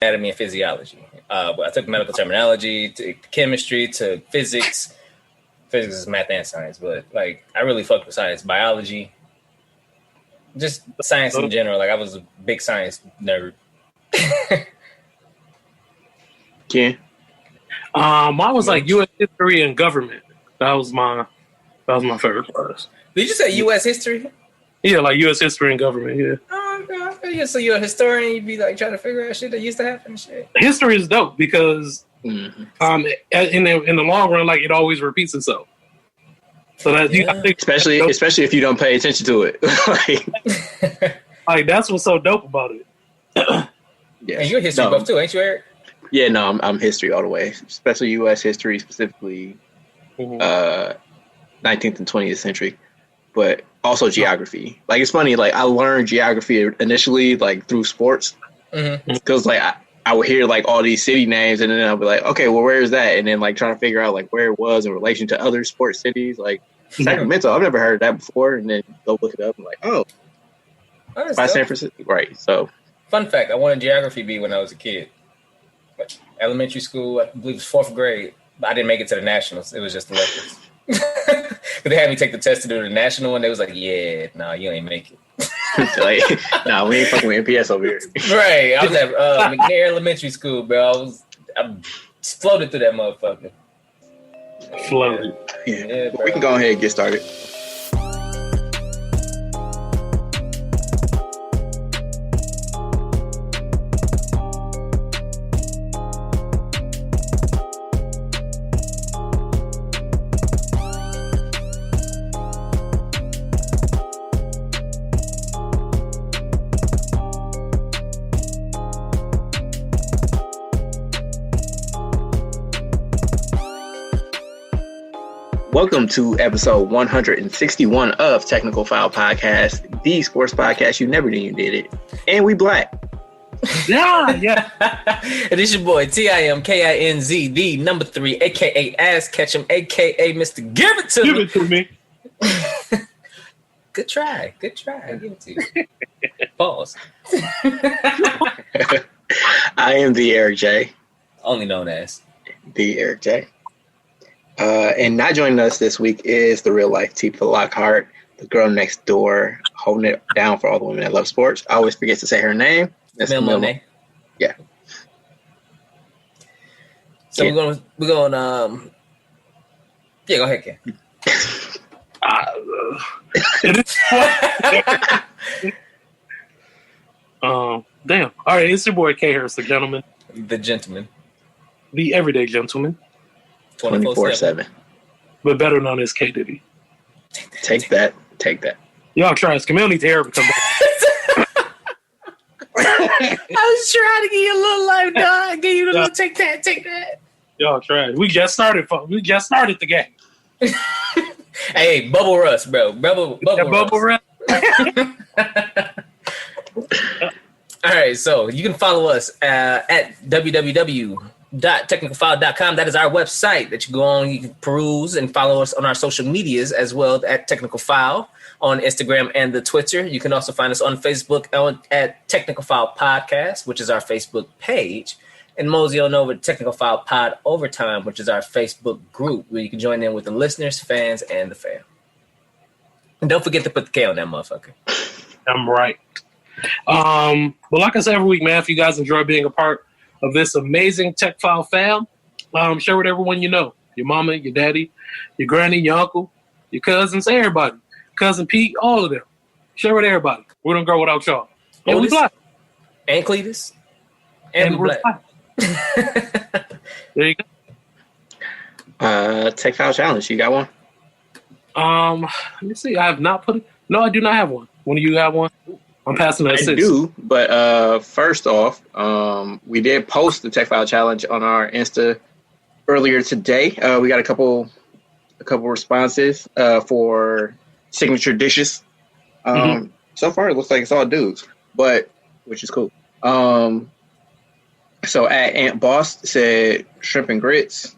anatomy and physiology. I took medical terminology to chemistry to physics. Physics is math and science, but like I really fucked with science, biology, just science in general. Like I was a big science nerd. Ken? Mine was like U.S. history and government. That was my favorite class. Did you say U.S. history? Yeah, like U.S. history and government. Yeah. Oh, okay. So you're a historian. You'd be like trying to figure out shit that used to happen and shit. History is dope because in the long run, like it always repeats itself. So that I think especially if you don't pay attention to it. like that's what's so dope about it. Yeah, and you're a history buff too, ain't you, Eric? Yeah, no, I'm history all the way, especially U.S. history, specifically 19th and 20th century, but also geography. Like it's funny, like I learned geography initially like through sports because like I would hear like all these city names and then I'll be like, okay, well where is that? And then like trying to figure out like where it was in relation to other sports cities, like Sacramento. I've never heard of that before, and then go look it up and like, oh, by San Francisco, right? So, fun fact: I wanted geography B when I was a kid. Elementary school, I believe it was 4th grade. But I didn't make it to the nationals. It was just the locals. But they had me take the test to do the national one. They was like, "Yeah, no, you ain't make it." Like, nah, we ain't fucking with MPS over here. Right. I was at McNair Elementary School, bro. I floated through that motherfucker. Floated. Yeah, but we can go ahead and get started. Welcome to episode 161 of Technical Foul Podcast, the sports podcast you never knew you did it. And we black. Yeah. And it's your boy, TIMKINZ, the number 3, a.k.a. Ass Ketchum, a.k.a. Mr. Give It To Me. Give it to me. Good try. Give it to you. Pause. I am the Eric J. Only known as The Eric J. And not joining us this week is the real life Tifa Lockhart, the girl next door, holding it down for all the women that love sports. I always forget to say her name. That's Mil Monet. Yeah. So we're going. Yeah, go ahead, Ken. Damn. All right, it's your boy K Harris, the gentleman, The gentleman. the everyday gentleman, 24/7. but better known as K Diddy. Take that. Y'all try his community to Eric come back. I was trying to give you a little life, dog. Give you a little take that. Y'all try. We just started the game. Hey, bubble rust, bro. Bubble rust. All right, so you can follow us at www.technicalfile.com. That is our website that you go on. You can peruse and follow us on our social medias as well at Technical File on Instagram and the Twitter. You can also find us on Facebook at Technical File Podcast, which is our Facebook page, and mosey on over to Technical File Pod Overtime, which is our Facebook group where you can join in with the listeners, fans, and the fam. And don't forget to put the K on that motherfucker. I'm right. But like I say every week, man, if you guys enjoy being a part of this amazing Tech File fam, share with everyone you know. Your mama, your daddy, your granny, your uncle, your cousins, everybody. Cousin Pete, all of them. Share with everybody. We don't grow without y'all. And we black. And Cletus. And we black. There you go. Tech File Challenge. You got one? Let me see. I have not put it. No, I do not have one. One of you have one? I'm passing that. I do, but first off, we did post the Tech File Challenge on our Insta earlier today. We got a couple responses for signature dishes. So far, it looks like it's all dudes, which is cool. So at Aunt Boss said shrimp and grits.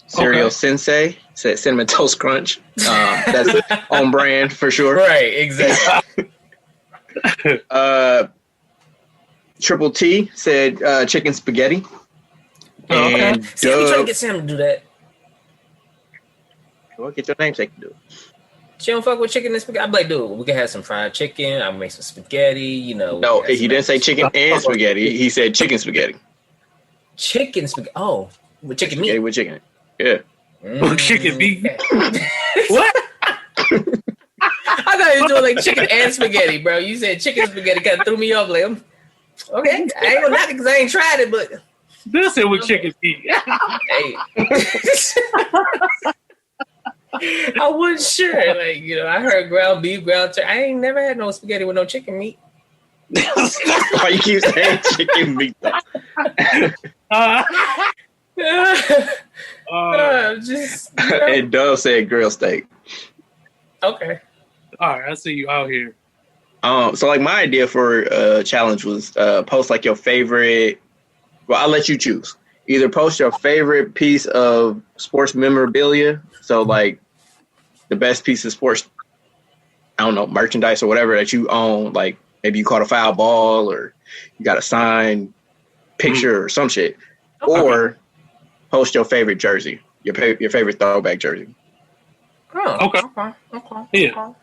Cereal Sensei said cinnamon toast crunch. That's on brand for sure. Right, exactly. Triple T said chicken spaghetti. Oh, okay. And See, we trying to Dub, get Sam to do that. well, get your namesake to do it. She don't fuck with chicken and spaghetti. I'm like, dude, we can have some fried chicken. I'll make some spaghetti. You know. No, he didn't say chicken and spaghetti. He said chicken spaghetti. Chicken spaghetti. Oh, with chicken Spaghetti meat. with chicken. Yeah. Chicken meat. Okay. What? I thought you were doing like chicken and spaghetti, bro. You said chicken spaghetti, kind of threw me off. Like, okay, I ain't gonna knock it because I ain't tried it, but This is with chicken meat. hey. I wasn't sure. Like, you know, I heard ground beef, ground turkey. I ain't never had no spaghetti with no chicken meat. Why you keep saying chicken meat? Just you know. And Dove said grilled steak. Okay. All right, I see you out here. So like my idea for a challenge was post like your favorite. Well, I'll let you choose. Either post your favorite piece of sports memorabilia. So like the best piece of sports, I don't know, merchandise or whatever that you own. Like maybe you caught a foul ball or you got a signed picture or some shit. Okay. Or post your favorite jersey, your favorite throwback jersey. Oh, Okay. Okay. Yeah.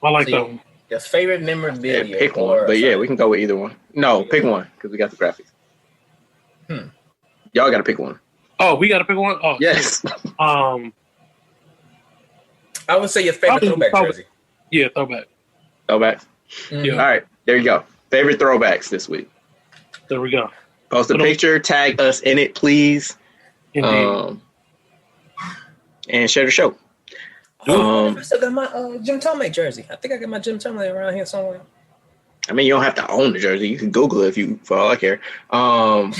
I like So that you- one. Your favorite memorabilia. Yeah, pick or one. But yeah, we can go with either one. No, pick one because we got the graphics. Y'all got to pick one. Oh, we got to pick one? Oh, Yes. shit. I would say your favorite throwback jersey. Yeah, throwback. Throwbacks. Mhm. Yeah. All right, there you go. Favorite throwbacks this week. There we go. Post a picture, tag us in it, please, Indeed. and share the show. I still got my Jim Tomei jersey. I think I got my Jim Tomei around here somewhere. I mean, you don't have to own the jersey. You can Google it for all I care. But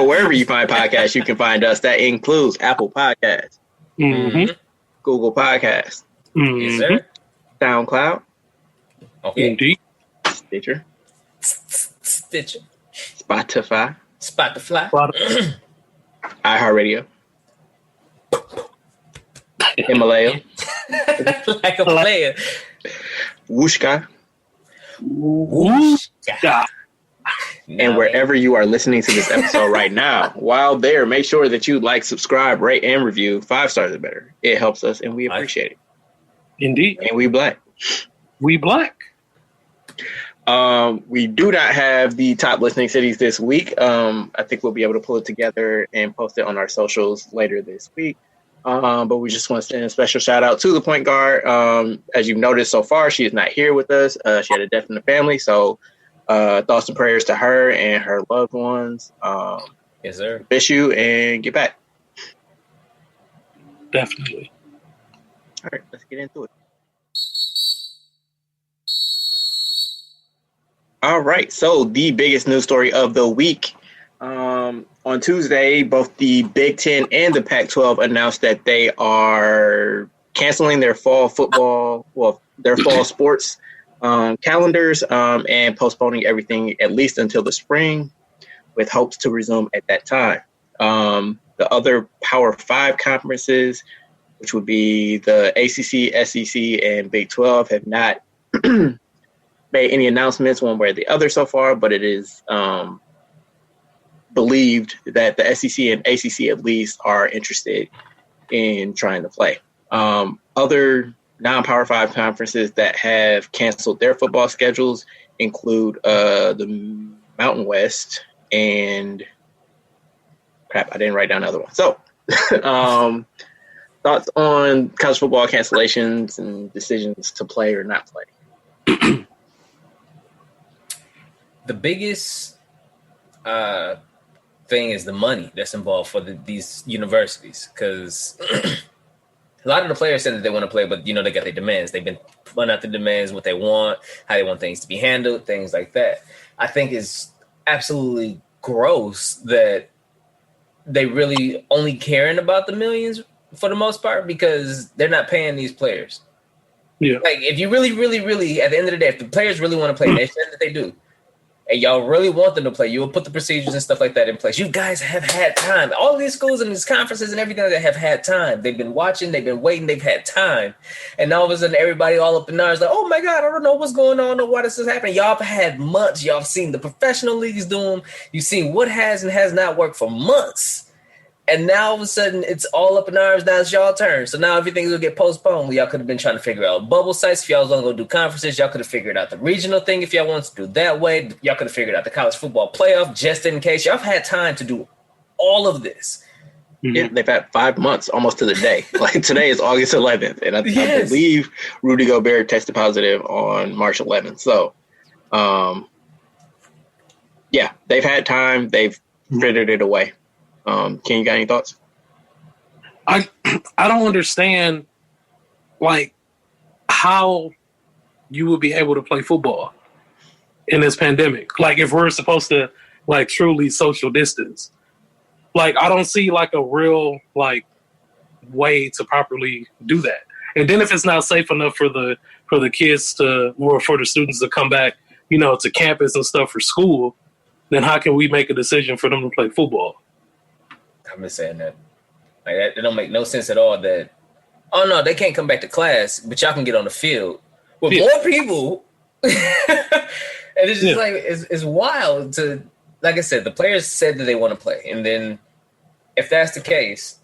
wherever you find podcasts, you can find us. That includes Apple Podcasts, Mm-hmm. Google Podcasts, Yes, sir. SoundCloud, Okay. Indeed. Stitcher, Stitcher. Spotify, Spot the fly. iHeartRadio, Himalaya, Like a player. Wooshka, Whoosh. Yeah. and wherever you are listening to this episode right now. While there, make sure that you like, subscribe, rate, and review. 5 stars or better. It helps us, and we appreciate it. Indeed. And we black. We black. We do not have the top listening cities this week. I think we'll be able to pull it together and post it on our socials later this week. But we just want to send a special shout out to the point guard. As you've noticed so far, she is not here with us. She had a death in the family. So thoughts and prayers to her and her loved ones. Yes, sir. Miss you and get back. Definitely. All right, let's get into it. All right, so the biggest news story of the week. On Tuesday, both the Big Ten and the Pac-12 announced that they are canceling their fall football, their fall sports calendars, and postponing everything at least until the spring, with hopes to resume at that time. The other Power 5 conferences, which would be the ACC, SEC, and Big 12, have not made any announcements one way or the other so far, but it is believed that the SEC and ACC at least are interested in trying to play. Other non-Power 5 conferences that have canceled their football schedules include the Mountain West and crap, I didn't write down another one. So thoughts on college football cancellations and decisions to play or not play? The biggest thing is the money that's involved for these universities, because a lot of the players said that they want to play, but they got their demands. They've been putting out the demands, what they want, how they want things to be handled, things like that. I think it's absolutely gross that they really only caring about the millions for the most part, because they're not paying these players. Yeah. Like, if you really, really, really, at the end of the day, if the players really want to play, they said that they do, and y'all really want them to play, you will put the procedures and stuff like that in place. You guys have had time. All of these schools and these conferences and everything that have had time. They've been watching, they've been waiting, they've had time. And all of a sudden, everybody all up in arms like, oh my God, I don't know what's going on or why this is happening. Y'all have had months. Y'all have seen the professional leagues do them. You've seen what has and has not worked for months. And now all of a sudden, it's all up in arms. Now it's y'all turn. So now everything's going to get postponed. Y'all could have been trying to figure out bubble sites. If y'all was going to go do conferences, y'all could have figured out the regional thing if y'all wanted to do that way. Y'all could have figured out the college football playoff just in case. Y'all have had time to do all of this. Yeah, they've had 5 months almost to the day. Like today is August 11th. And I believe Rudy Gobert tested positive on March 11th. So, yeah, they've had time. They've frittered it away. Ken, you got any thoughts? I don't understand, like, how you would be able to play football in this pandemic. Like, if we're supposed to, like, truly social distance. Like, I don't see, like, a real, like, way to properly do that. And then if it's not safe enough for the kids to, or for the students to come back, you know, to campus and stuff for school, then how can we make a decision for them to play football? I've been saying that. Like that, it don't make no sense at all that, oh no, they can't come back to class, but y'all can get on the field with more people. And it's just like, it's wild to, like I said, the players said that they want to play. And then if that's the case,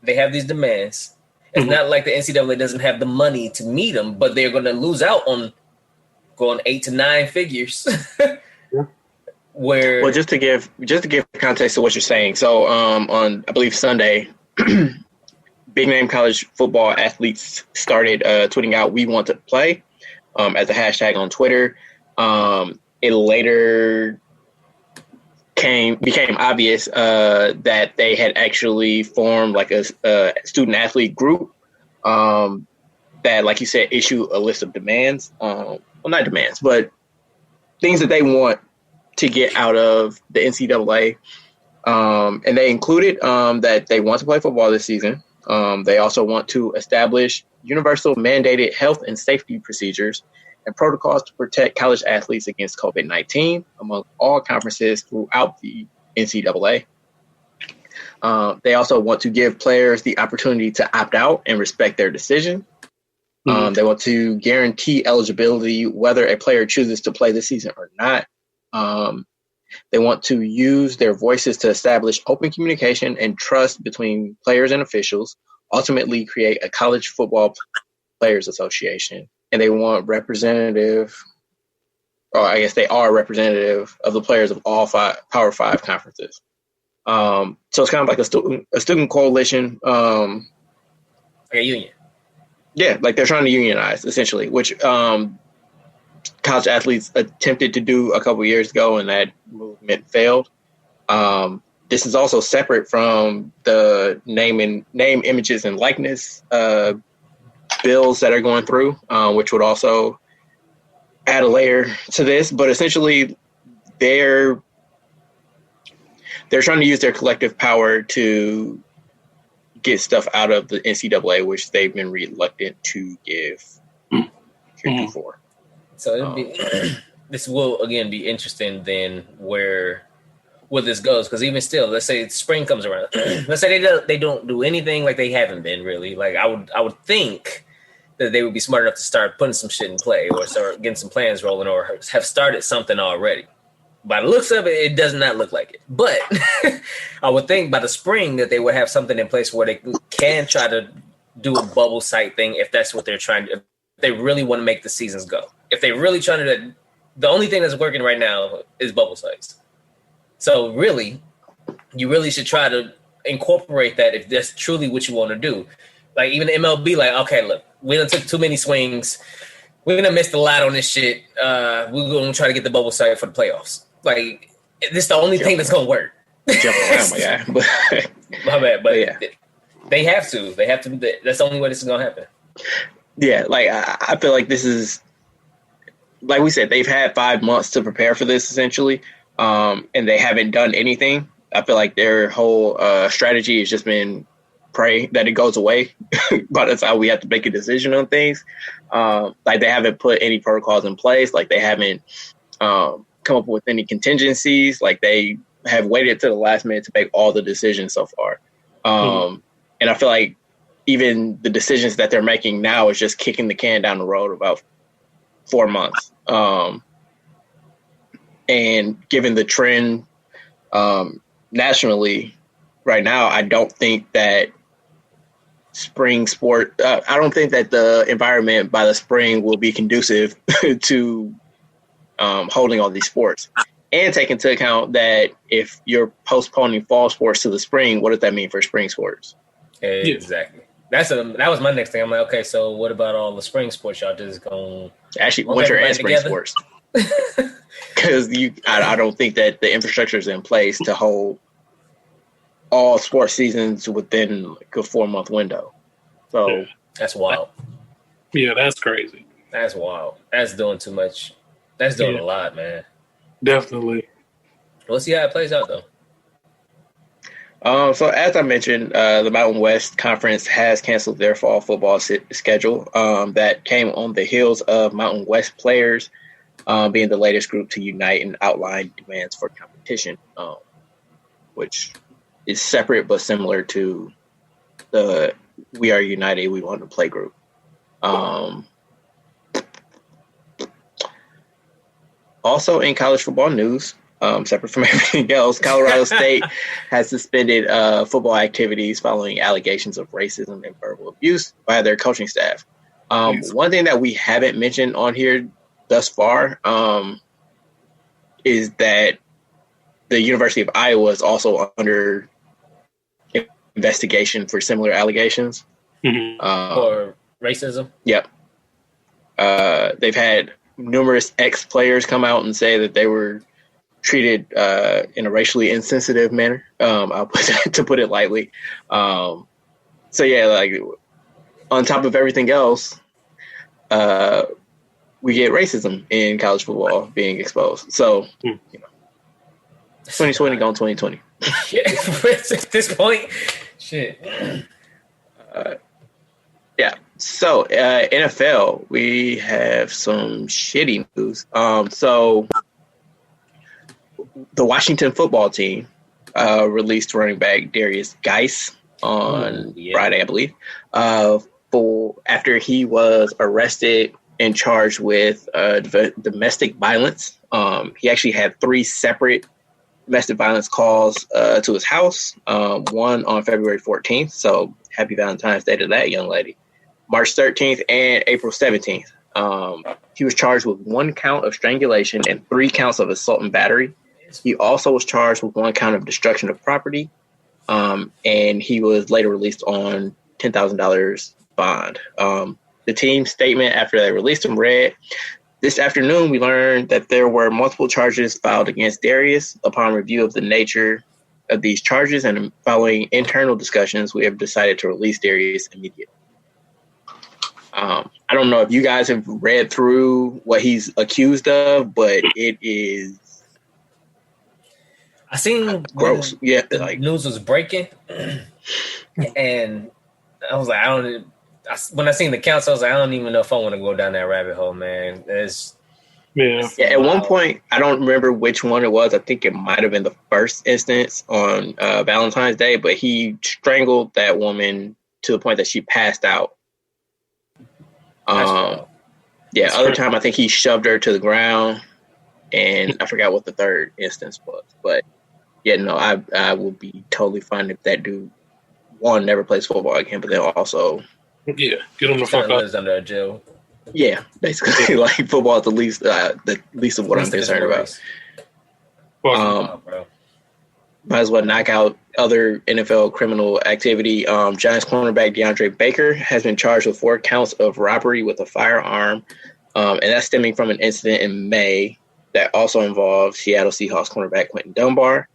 they have these demands. It's not like the NCAA doesn't have the money to meet them, but they're going to lose out on going 8 to 9 figures. Well, just to give context to what you're saying, so on I believe Sunday, big name college football athletes started tweeting out "We want to play" as a hashtag on Twitter. It later became obvious that they had actually formed like a student athlete group that, like you said, issue a list of demands. Well, not demands, but things that they want to get out of the NCAA. And they included that they want to play football this season. They also want to establish universal mandated health and safety procedures and protocols to protect college athletes against COVID-19 among all conferences throughout the NCAA. They also want to give players the opportunity to opt out and respect their decision. They want to guarantee eligibility whether a player chooses to play this season or not. They want to use their voices to establish open communication and trust between players and officials, ultimately create a college football players association. And they want representative, or I guess they are representative of the players of all Power 5 conferences. So it's kind of like a student coalition. Like a union. Yeah, like they're trying to unionize, essentially, which college athletes attempted to do a couple years ago, and that movement failed. This is also separate from the name, images, and likeness bills that are going through, which would also add a layer to this. But essentially, they're trying to use their collective power to get stuff out of the NCAA, which they've been reluctant to give before. So it'll be this will again be interesting then where this goes, because even still, let's say spring comes around, let's say they don't do anything, like they haven't been really. Like I would think that they would be smart enough to start putting some shit in play or start getting some plans rolling or have started something already. By the looks of it, it does not look like it. But I would think by the spring that they would have something in place where they can try to do a bubble site thing if that's what they're trying to. If they really want to make the seasons go. If they really trying to, the only thing that's working right now is bubble sites. So really, you really should try to incorporate that if that's truly what you want to do. Like even the MLB, like, okay, look, we done took too many swings. We're gonna miss a lot on this shit. We're gonna try to get the bubble site for the playoffs. Like this is the only thing that's gonna work. Jump around, my guy. My bad, but yeah. They have to. That's the only way this is gonna happen. Yeah, like I feel like this is, like we said, they've had 5 months to prepare for this essentially, and they haven't done anything. I feel like their whole strategy has just been pray that it goes away. But that's how we have to make a decision on things. Like they haven't put any protocols in place. Like they haven't come up with any contingencies. Like, they have waited to the last minute to make all the decisions so far. And I feel like even the decisions that they're making now is just kicking the can down the road about 4 months. And given the trend nationally right now, I don't think that spring sport, I don't think that the environment by the spring will be conducive to holding all these sports. And take into account that if you're postponing fall sports to the spring, what does that mean for spring sports? Exactly. That was my next thing. I'm like, okay, so what about all the spring sports? Y'all just going actually winter and spring sports? Because I don't think that the infrastructure is in place to hold all sports seasons within like a 4-month window. So that's wild. Yeah, that's crazy. That's wild. That's doing too much. That's doing a lot, man. Definitely. We'll see how it plays out, though. So as I mentioned, the Mountain West Conference has canceled their fall football schedule. That came on the heels of Mountain West players being the latest group to unite and outline demands for competition, which is separate but similar to the We Are United, We Want to Play group. Also in college football news, separate from everything else, Colorado State has suspended football activities following allegations of racism and verbal abuse by their coaching staff. One thing that we haven't mentioned on here thus far is that the University of Iowa is also under investigation for similar allegations. For racism? Yep. They've had numerous ex-players come out and say that they were treated in a racially insensitive manner. I'll put that, to put it lightly. So yeah, like on top of everything else, we get racism in college football being exposed. So, 2020 gone 2020. At this point, shit. Yeah. So, NFL, we have some shitty news. So, the Washington football team released running back Darius Geis on Friday, I believe, after he was arrested and charged with domestic violence. He actually had 3 separate domestic violence calls to his house, one on February 14th. So, happy Valentine's Day to that young lady. March 13th and April 17th. He was charged with 1 count of strangulation and 3 counts of assault and battery. He also was charged with 1 count of destruction of property, and he was later released on $10,000 bond. The team's statement after they released him read, "This afternoon we learned that there were multiple charges filed against Darius. Upon review of the nature of these charges and following internal discussions, we have decided to release Darius immediately." I don't know if you guys have read through what he's accused of, but it is I seen gross. The news was breaking, and I was like, when I seen the counts, I was like, I don't even know if I want to go down that rabbit hole, man. At one point, I don't remember which one it was. I think it might have been the first instance on Valentine's Day, but he strangled that woman to the point that she passed out. Other time I think he shoved her to the ground, and I forgot what the third instance was. But yeah, no, I would be totally fine if that dude, one, never plays football again, but then also get him the fuck lives under a jail. Yeah, basically, like football is the least of what I'm concerned about. Might as well knock out other NFL criminal activity. Giants cornerback DeAndre Baker has been charged with 4 counts of robbery with a firearm, and that's stemming from an incident in May that also involved Seattle Seahawks cornerback Quentin Dunbar.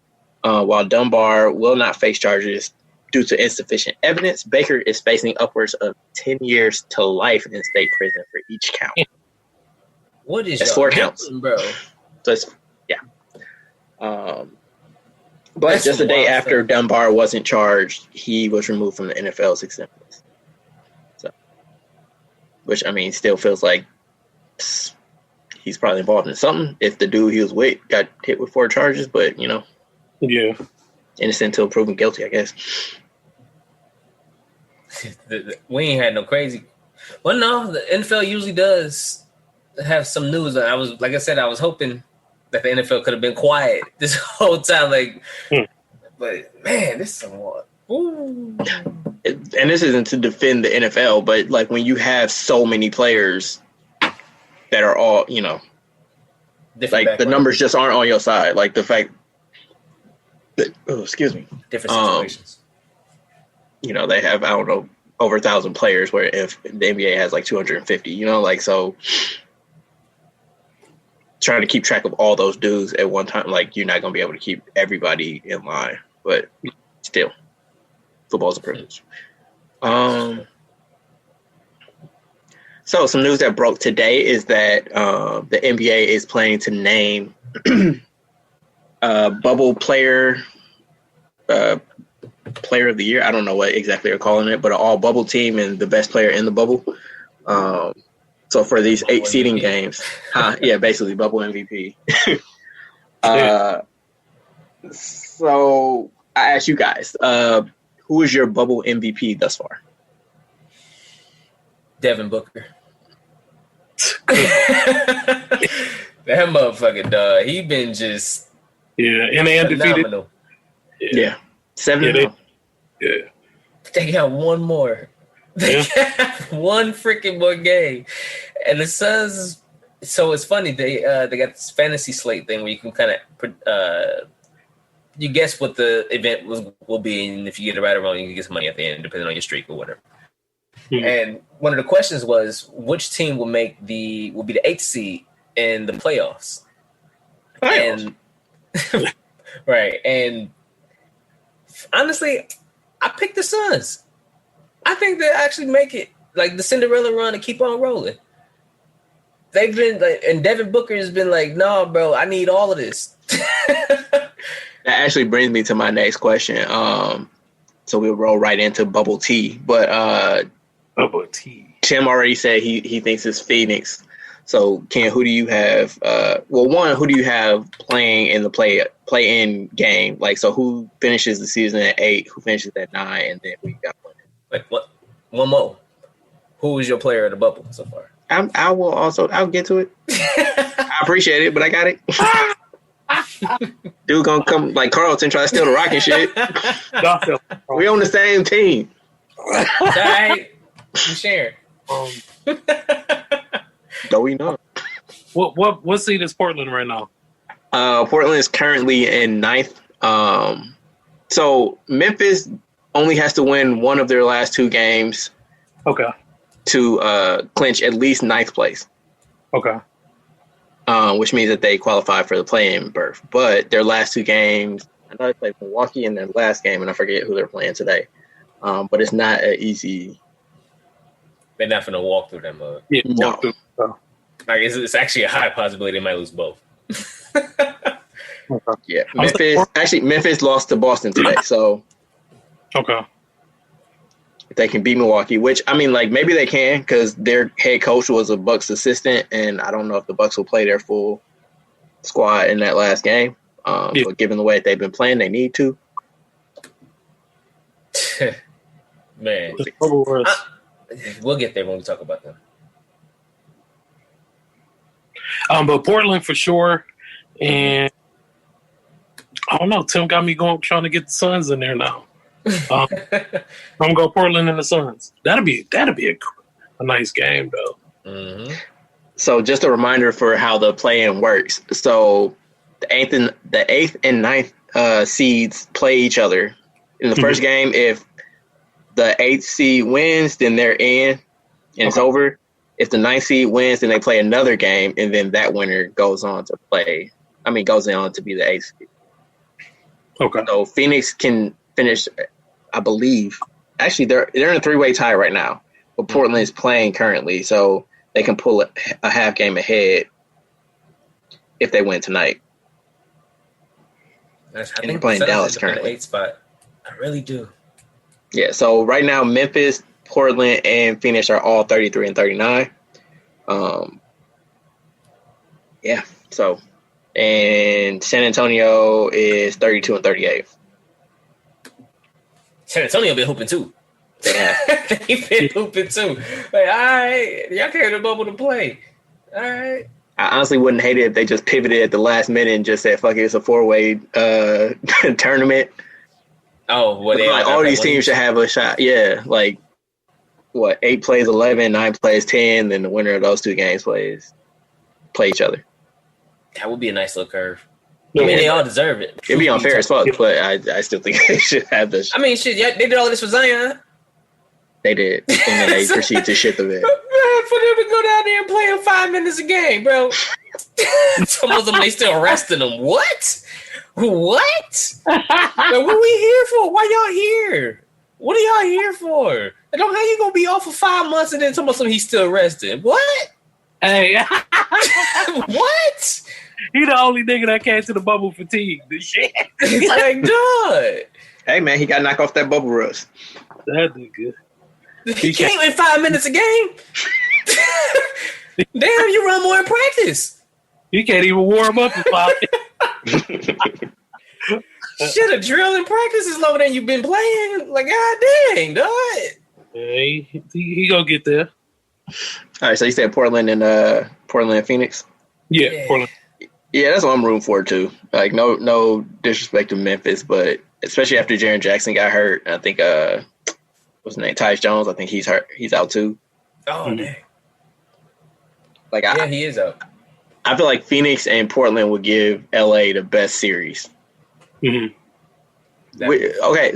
While Dunbar will not face charges due to insufficient evidence, Baker is facing upwards of 10 years to life in state prison for each count. What is that's 4 counts, bro? So it's, but that's just a day after Dunbar wasn't charged, he was removed from the NFL's exempt. So, which I mean, still feels like he's probably involved in something. If the dude he was with got hit with 4 charges, but Yeah. innocent until proven guilty, I guess. We ain't had no crazy. Well, no, the NFL usually does have some news. I was hoping that the NFL could have been quiet this whole time. But man, this is somewhat. Ooh. And this isn't to defend the NFL, but like when you have so many players that are all, Different like the numbers just aren't on your side. Like the fact that, excuse me, different situations. They have, I don't know, over 1,000 players, where if the NBA has like 250, so trying to keep track of all those dudes at one time, like you're not going to be able to keep everybody in line, but still, football's a privilege. So some news that broke today is that the NBA is planning to name bubble player of the year. I don't know what exactly they're calling it, but an all bubble team and the best player in the bubble. So for these 8 seeding games, yeah, basically bubble MVP. So I asked you guys, who is your bubble MVP thus far? Devin Booker. That motherfucking dog. He been just and they undefeated. Yeah. 7-0. Yeah. They got one more. They got one freaking more game. And the Suns, so it's funny, they got this fantasy slate thing where you can kind of you guess what the event will be, and if you get it right or wrong, you can get some money at the end, depending on your streak or whatever. Mm-hmm. And one of the questions was, which team will be the 8th seed in the playoffs? And right. And honestly, I picked the Suns. I think they actually make it like the Cinderella run and keep on rolling. They've been and Devin Booker has been like, no, bro, I need all of this. That actually brings me to my next question. So we'll roll right into bubble tea. But bubble tea. Tim already said he thinks it's Phoenix. So Ken, who do you have? Who do you have playing in the play-in game? Like, so who finishes the season at 8? Who finishes at 9? And then who you got playing? Like what? One more. Who is your player of the bubble so far? I'll get to it. I appreciate it, but I got it. Dude gonna come like Carlton try to steal the rock and shit. We on the same team. All right. I'm sharing. No, we not. What seed is Portland right now? Portland is currently in 9th. So Memphis only has to win one of their last 2 games. Okay. To clinch at least 9th place. Okay. Which means that they qualify for the play-in berth. But their last 2 games, I know they played Milwaukee in their last game, and I forget who they're playing today. But it's not an easy. They're not going to walk through that mud. Yeah, no. Like it's actually a high possibility they might lose both. Yeah, Memphis lost to Boston today, so okay. If they can beat Milwaukee, which I mean, like maybe they can because their head coach was a Bucks assistant, and I don't know if the Bucks will play their full squad in that last game. But given the way they've been playing, they need to. Man, we'll get there when we talk about them. But Portland for sure, and I don't know. Tim got me trying to get the Suns in there now. I'm gonna go Portland and the Suns. That'd be a nice game though. Mm-hmm. So just a reminder for how the play-in works. So the 8th and 9th seeds play each other in the first game. If the 8th seed wins, then they're in, and it's over. If the 9th seed wins, then they play another game, and then that winner goes on to be the 8th seed. Okay. So Phoenix can finish, I believe. Actually, they're in a 3-way tie right now, but Portland is playing currently, so they can pull a half game ahead if they win tonight. I think they're playing Dallas currently. The 8th spot. I really do. Yeah. So right now, Memphis, Portland, and Phoenix are all 33 and 39. Yeah. So, and San Antonio is 32-38. San Antonio been hooping too. Yeah. They've been hooping too. Like, all right, y'all carry the bubble to play. All right. I honestly wouldn't hate it if they just pivoted at the last minute and just said, "Fuck it, it's a 4-way tournament." Oh, well, like all these teams should have a shot. Yeah, like 8 plays 11, 9 plays 10, then the winner of those 2 games play each other. That would be a nice little curve. I mean, they all deserve it. It'd be unfair as fuck, but I still think they should have this. I mean, shit, yeah, they did all this for Zion. They did, and then they proceed to shit the bed. For them to go down there and play him 5 minutes a game, bro. Some of them, they still resting them. What? What? Like, what we here for? Why y'all here? What are y'all here for? Like, how you gonna be off for 5 months and then tell me something he's still resting? What? Hey, what? he the only nigga that came to the bubble fatigue. This shit. Like, dude. Hey man, he got to knock off that bubble rust. That nigga. He came in 5 minutes a game. Damn, you run more in practice. He can't even warm up in 5 minutes. Shit, a drill in practice is longer than you've been playing. Like, god dang, dog. Hey, he gonna get there. All right, so you said Portland and Phoenix. Yeah, Portland. Yeah, that's what I'm rooting for too. Like, no disrespect to Memphis, but especially after Jaren Jackson got hurt, I think what's his name, Tyus Jones. I think he's hurt. He's out too. Oh dang. Like, yeah, he is out. I feel like Phoenix and Portland would give LA the best series. Mm-hmm. Okay,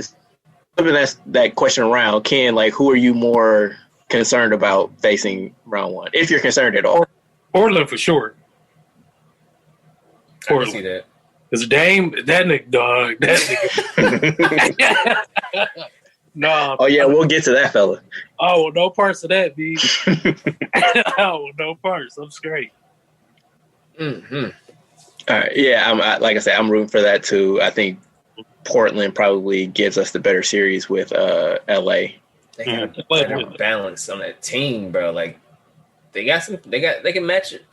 flipping that question around, Ken, like, who are you more concerned about facing round one, if you're concerned at all? Portland for sure. Portland. I can see that. Because Dame, that nigga, dog, that nigga. No. Oh yeah, we'll get to that fella. Oh, no parts of that, B. Oh, no parts. I'm straight. Mm-hmm. All right, yeah, like I said, I'm rooting for that too. I think Portland probably gives us the better series with LA. They got a better balance on that team, bro. Like, they can match it.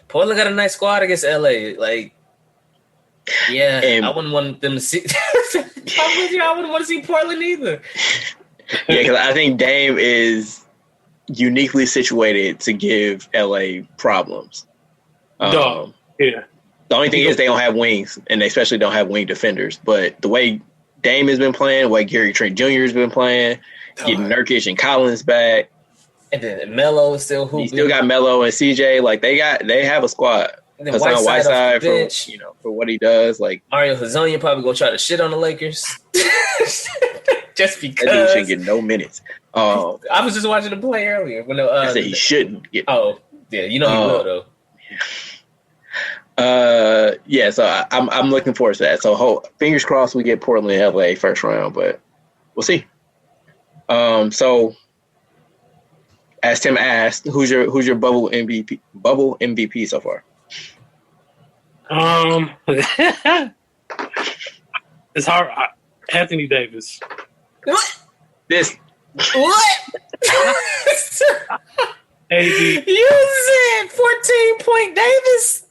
Portland got a nice squad against LA. Like, yeah, and I wouldn't want them to see. I wouldn't want to see Portland either. Yeah, because I think Dame is uniquely situated to give LA problems. Yeah. The only thing is they don't have wings, and they especially don't have wing defenders. But the way Dame has been playing, the way Gary Trent Jr. has been playing, getting Nurkic and Collins back, and then Melo is still hooping. You still got Melo and CJ. Like, they have a squad. Hassan Whiteside for what he does. Like, Mario Hezonja probably gonna try to shit on the Lakers just because that dude shouldn't get no minutes. I was just watching the play earlier when I said he shouldn't get. Oh yeah, you know he will though. Yeah, so I'm looking forward to that. So fingers crossed we get Portland and LA first round, but we'll see. So as Tim asked, who's your bubble MVP so far? It's hard. Anthony Davis. What? What? AB. You said 14-point Davis?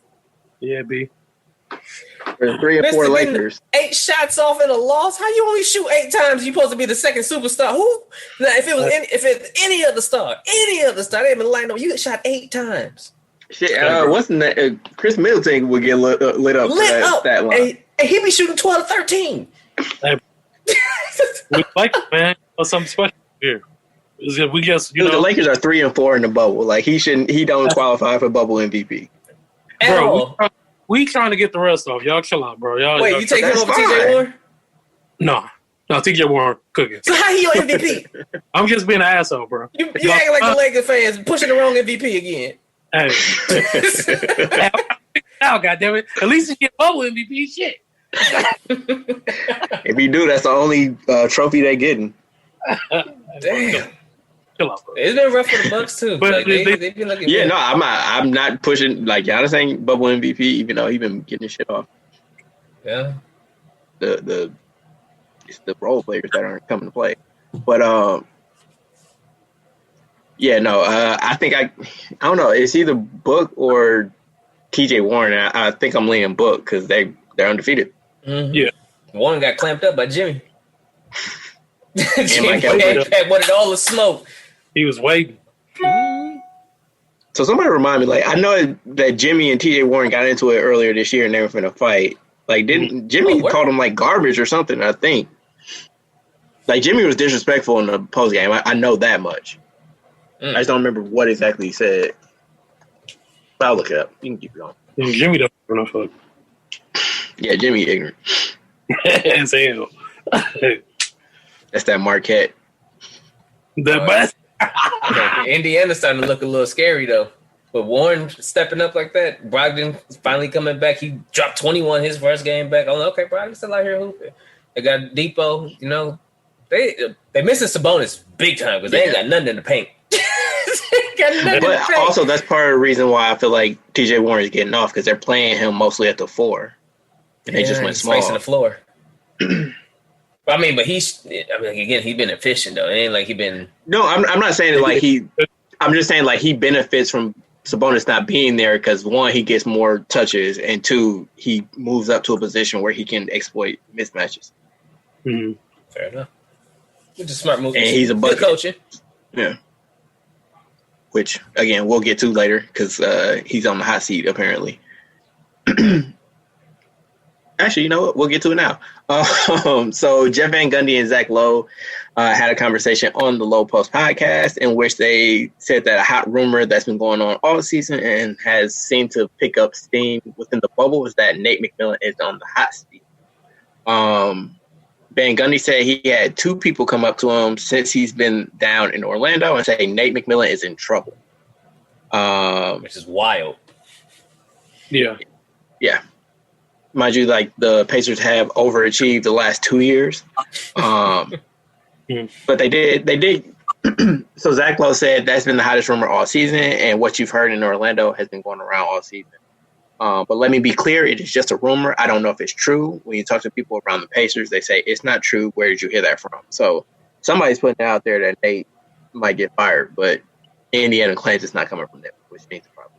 Yeah, B. There's 3 or 4 Lakers. 8 shots off in a loss. How you only shoot 8 times? You supposed to be the second superstar. Who? Now, if it's any other star, they been lined up. You shot 8 times. Shit, what's in that? Chris Middleton would get lit up. That line. And he be shooting 12, 13. We like it, man. Something special here. We guess the Lakers are 3 and 4 in the bubble. Like, he don't qualify for bubble MVP. Bro, we trying to get the rest off. Y'all chill out, bro. Wait, you take him over TJ Warren? No, TJ Warren cooking. So how he your MVP? I'm just being an asshole, bro. You acting like the Lakers fans pushing the wrong MVP again. Hey. Now, goddammit. At least he get bubble MVP shit. If you do, that's the only trophy they getting. Damn. Chill out, bro. It's been rough for the Bucks too. But like, they've been looking. Yeah, bad. No, I'm not pushing. Like, Giannis ain't bubble MVP, even though he been getting his shit off. Yeah. It's the role players that aren't coming to play. But yeah, no. I think I don't know. It's either Book or T.J. Warren. I think I'm leaning Book because they're undefeated. Mm-hmm. Yeah. Warren got clamped up by Jimmy. Jimmy wanted all the smoke. He was waiting. So somebody remind me, like, I know that Jimmy and T.J. Warren got into it earlier this year and they were finna fight. Like, didn't Jimmy called him like garbage or something? I think. Like, Jimmy was disrespectful in the post game. I know that much. I just don't remember what exactly he said. But I'll look it up. You can keep it going. Jimmy don't know fuck. Yeah, Jimmy ignorant. As hell. That's that Marquette. The best. Indiana's starting to look a little scary though. But Warren stepping up like that, Brogdon finally coming back. He dropped 21 his first game back. I'm like, okay, Brogdon's still out here hooping. They got Depot, you know. They missing Sabonis big time because they ain't got nothing in the paint. But also, that's part of the reason why I feel like T.J. Warren is getting off because they're playing him mostly at the 4. And they just went small. Spacing the floor. But again, he's been efficient though. It ain't like he been. No, I'm not saying that like he. I'm just saying like he benefits from Sabonis not being there because 1, he gets more touches, and 2, he moves up to a position where he can exploit mismatches. Mm-hmm. Fair enough. Which is a smart move. And he's a bucket. Good coaching. Yeah. Which again we'll get to later because he's on the hot seat apparently. Actually, you know what? We'll get to it now. So Jeff Van Gundy and Zach Lowe had a conversation on the Lowe Post podcast in which they said that a hot rumor that's been going on all season and has seemed to pick up steam within the bubble is that Nate McMillan is on the hot seat. Van Gundy said he had 2 people come up to him since he's been down in Orlando and say Nate McMillan is in trouble. Which is wild. Yeah. Yeah. Mind you, like the Pacers have overachieved the last 2 years. But they did. So Zach Lowe said that's been the hottest rumor all season, and what you've heard in Orlando has been going around all season. But let me be clear, it is just a rumor. I don't know if it's true. When you talk to people around the Pacers, they say it's not true. Where did you hear that from? So somebody's putting out there that Nate might get fired, but Indiana claims it's not coming from them, which means the problem.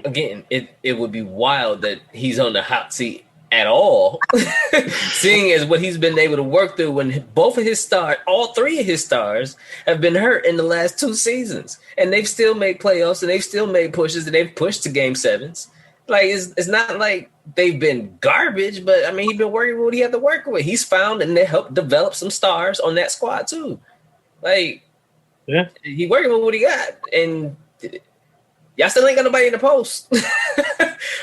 Again, it would be wild that he's on the hot seat at all, seeing as what he's been able to work through when both of his stars, all 3 of his stars, have been hurt in the last 2 seasons, and they've still made playoffs and they've still made pushes and they've pushed to game 7s. Like it's not like they've been garbage, but I mean he's been working with what he had to work with. He's found and they helped develop some stars on that squad too. Like he working with what he got, and y'all still ain't got nobody in the post.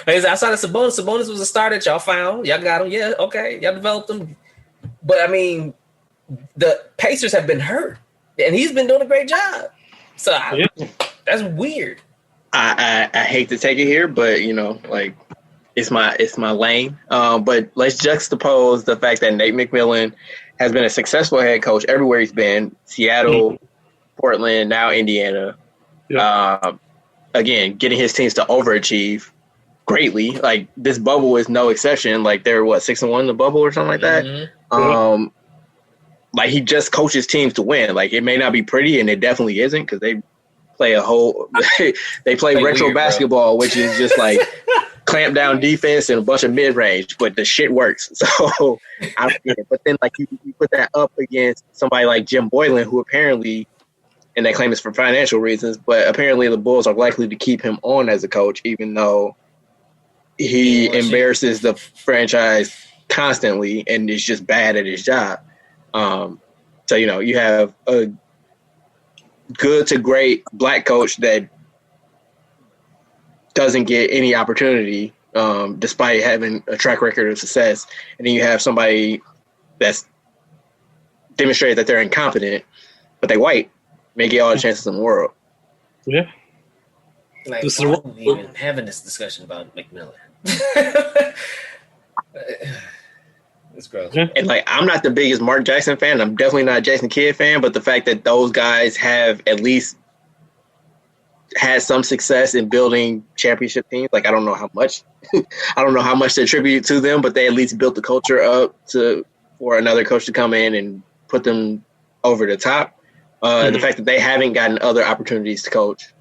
Outside of Sabonis was a star that y'all found. Y'all got him. Yeah, okay. Y'all developed him. But, I mean, the Pacers have been hurt, and he's been doing a great job. So, that's weird. I hate to take it here, but, you know, like, it's my lane. But let's juxtapose the fact that Nate McMillan has been a successful head coach everywhere he's been. Seattle, Portland, now Indiana. Yep. Again, getting his teams to overachieve greatly. Like this bubble is no exception. Like they're 6-1 in the bubble or something like that. Mm-hmm. Like he just coaches teams to win. Like it may not be pretty, and it definitely isn't because they play they play retro weird, basketball, which is just like clamp down defense and a bunch of mid range, but the shit works. So I don't get it. But then like you put that up against somebody like Jim Boylan, who apparently. And they claim it's for financial reasons, but apparently the Bulls are likely to keep him on as a coach, even though he embarrasses the franchise constantly and is just bad at his job. So, you know, you have a good to great black coach that doesn't get any opportunity despite having a track record of success. And then you have somebody that's demonstrated that they're incompetent, but they white. May get all the chances in the world. Yeah. Like, why are we even having this discussion about McMillan? It's gross. And like, I'm not the biggest Mark Jackson fan. I'm definitely not a Jason Kidd fan. But the fact that those guys have at least had some success in building championship teams, like I don't know how much to attribute to them, but they at least built the culture up for another coach to come in and put them over the top. The fact that they haven't gotten other opportunities to coach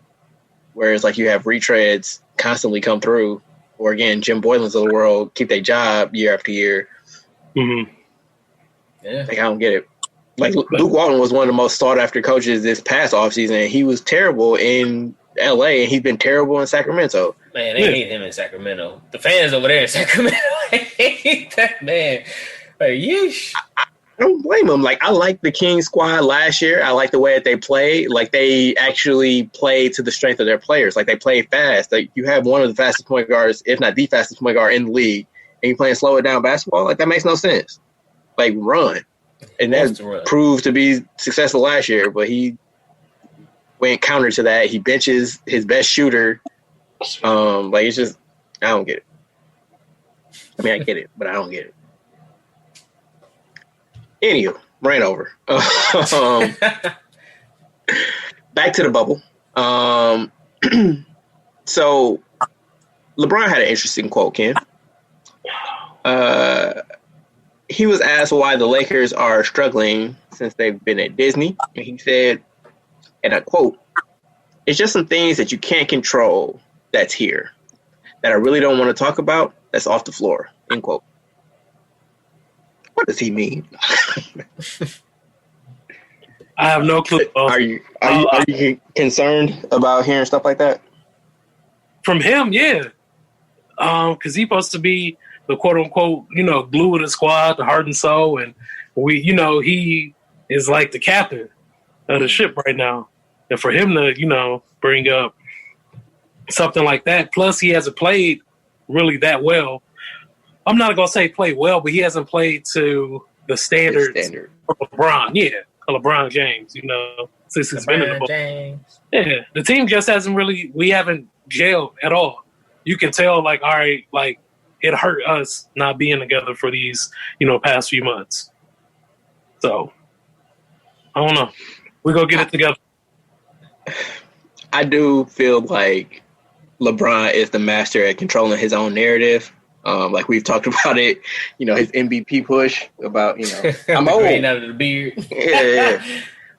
Whereas like you have retreads constantly come through, or again, Jim Boylan's of the world keep their job year after year. Mm-hmm. Yeah. Like I don't get it. Like Luke Walton was one of the most sought after coaches this past offseason. He was terrible in LA and he's been terrible in Sacramento. Man, they hate him in Sacramento. The fans over there in Sacramento hate that man. Like, yeesh. I don't blame them. Like, I like the Kings squad last year. I like the way that they played. Like, they actually played to the strength of their players. Like, they played fast. Like, you have one of the fastest point guards, if not the fastest point guard in the league, and you playing slow it down basketball. Like, that makes no sense. Like, run. And that proved to be successful last year, but he went counter to that. He benches his best shooter. Like, it's just, I don't get it. I mean, I get it, but I don't get it. Anywho, ran over. Back to the bubble. So, LeBron had an interesting quote, Ken. He was asked why the Lakers are struggling since they've been at Disney. And he said, and I quote, "It's just some things that you can't control that's here that I really don't want to talk about that's off the floor," end quote. What does he mean? I have no clue. Are you concerned about hearing stuff like that? From him, yeah. Because he's supposed to be the quote unquote, glue of the squad, the heart and soul, and he is like the captain of the ship right now. And for him to, bring up something like that, plus he hasn't played really that well. I'm not gonna say played well, but he hasn't played to the standards of LeBron. Yeah, LeBron James. Since he's been in the ball. Yeah, the team just hasn't really. We haven't gelled at all. You can tell, like, all right, like it hurt us not being together for these, past few months. So I don't know. We're gonna get it together. I do feel like LeBron is the master at controlling his own narrative. Like we've talked about it, his MVP push about, I'm old. Out of the beard. Yeah.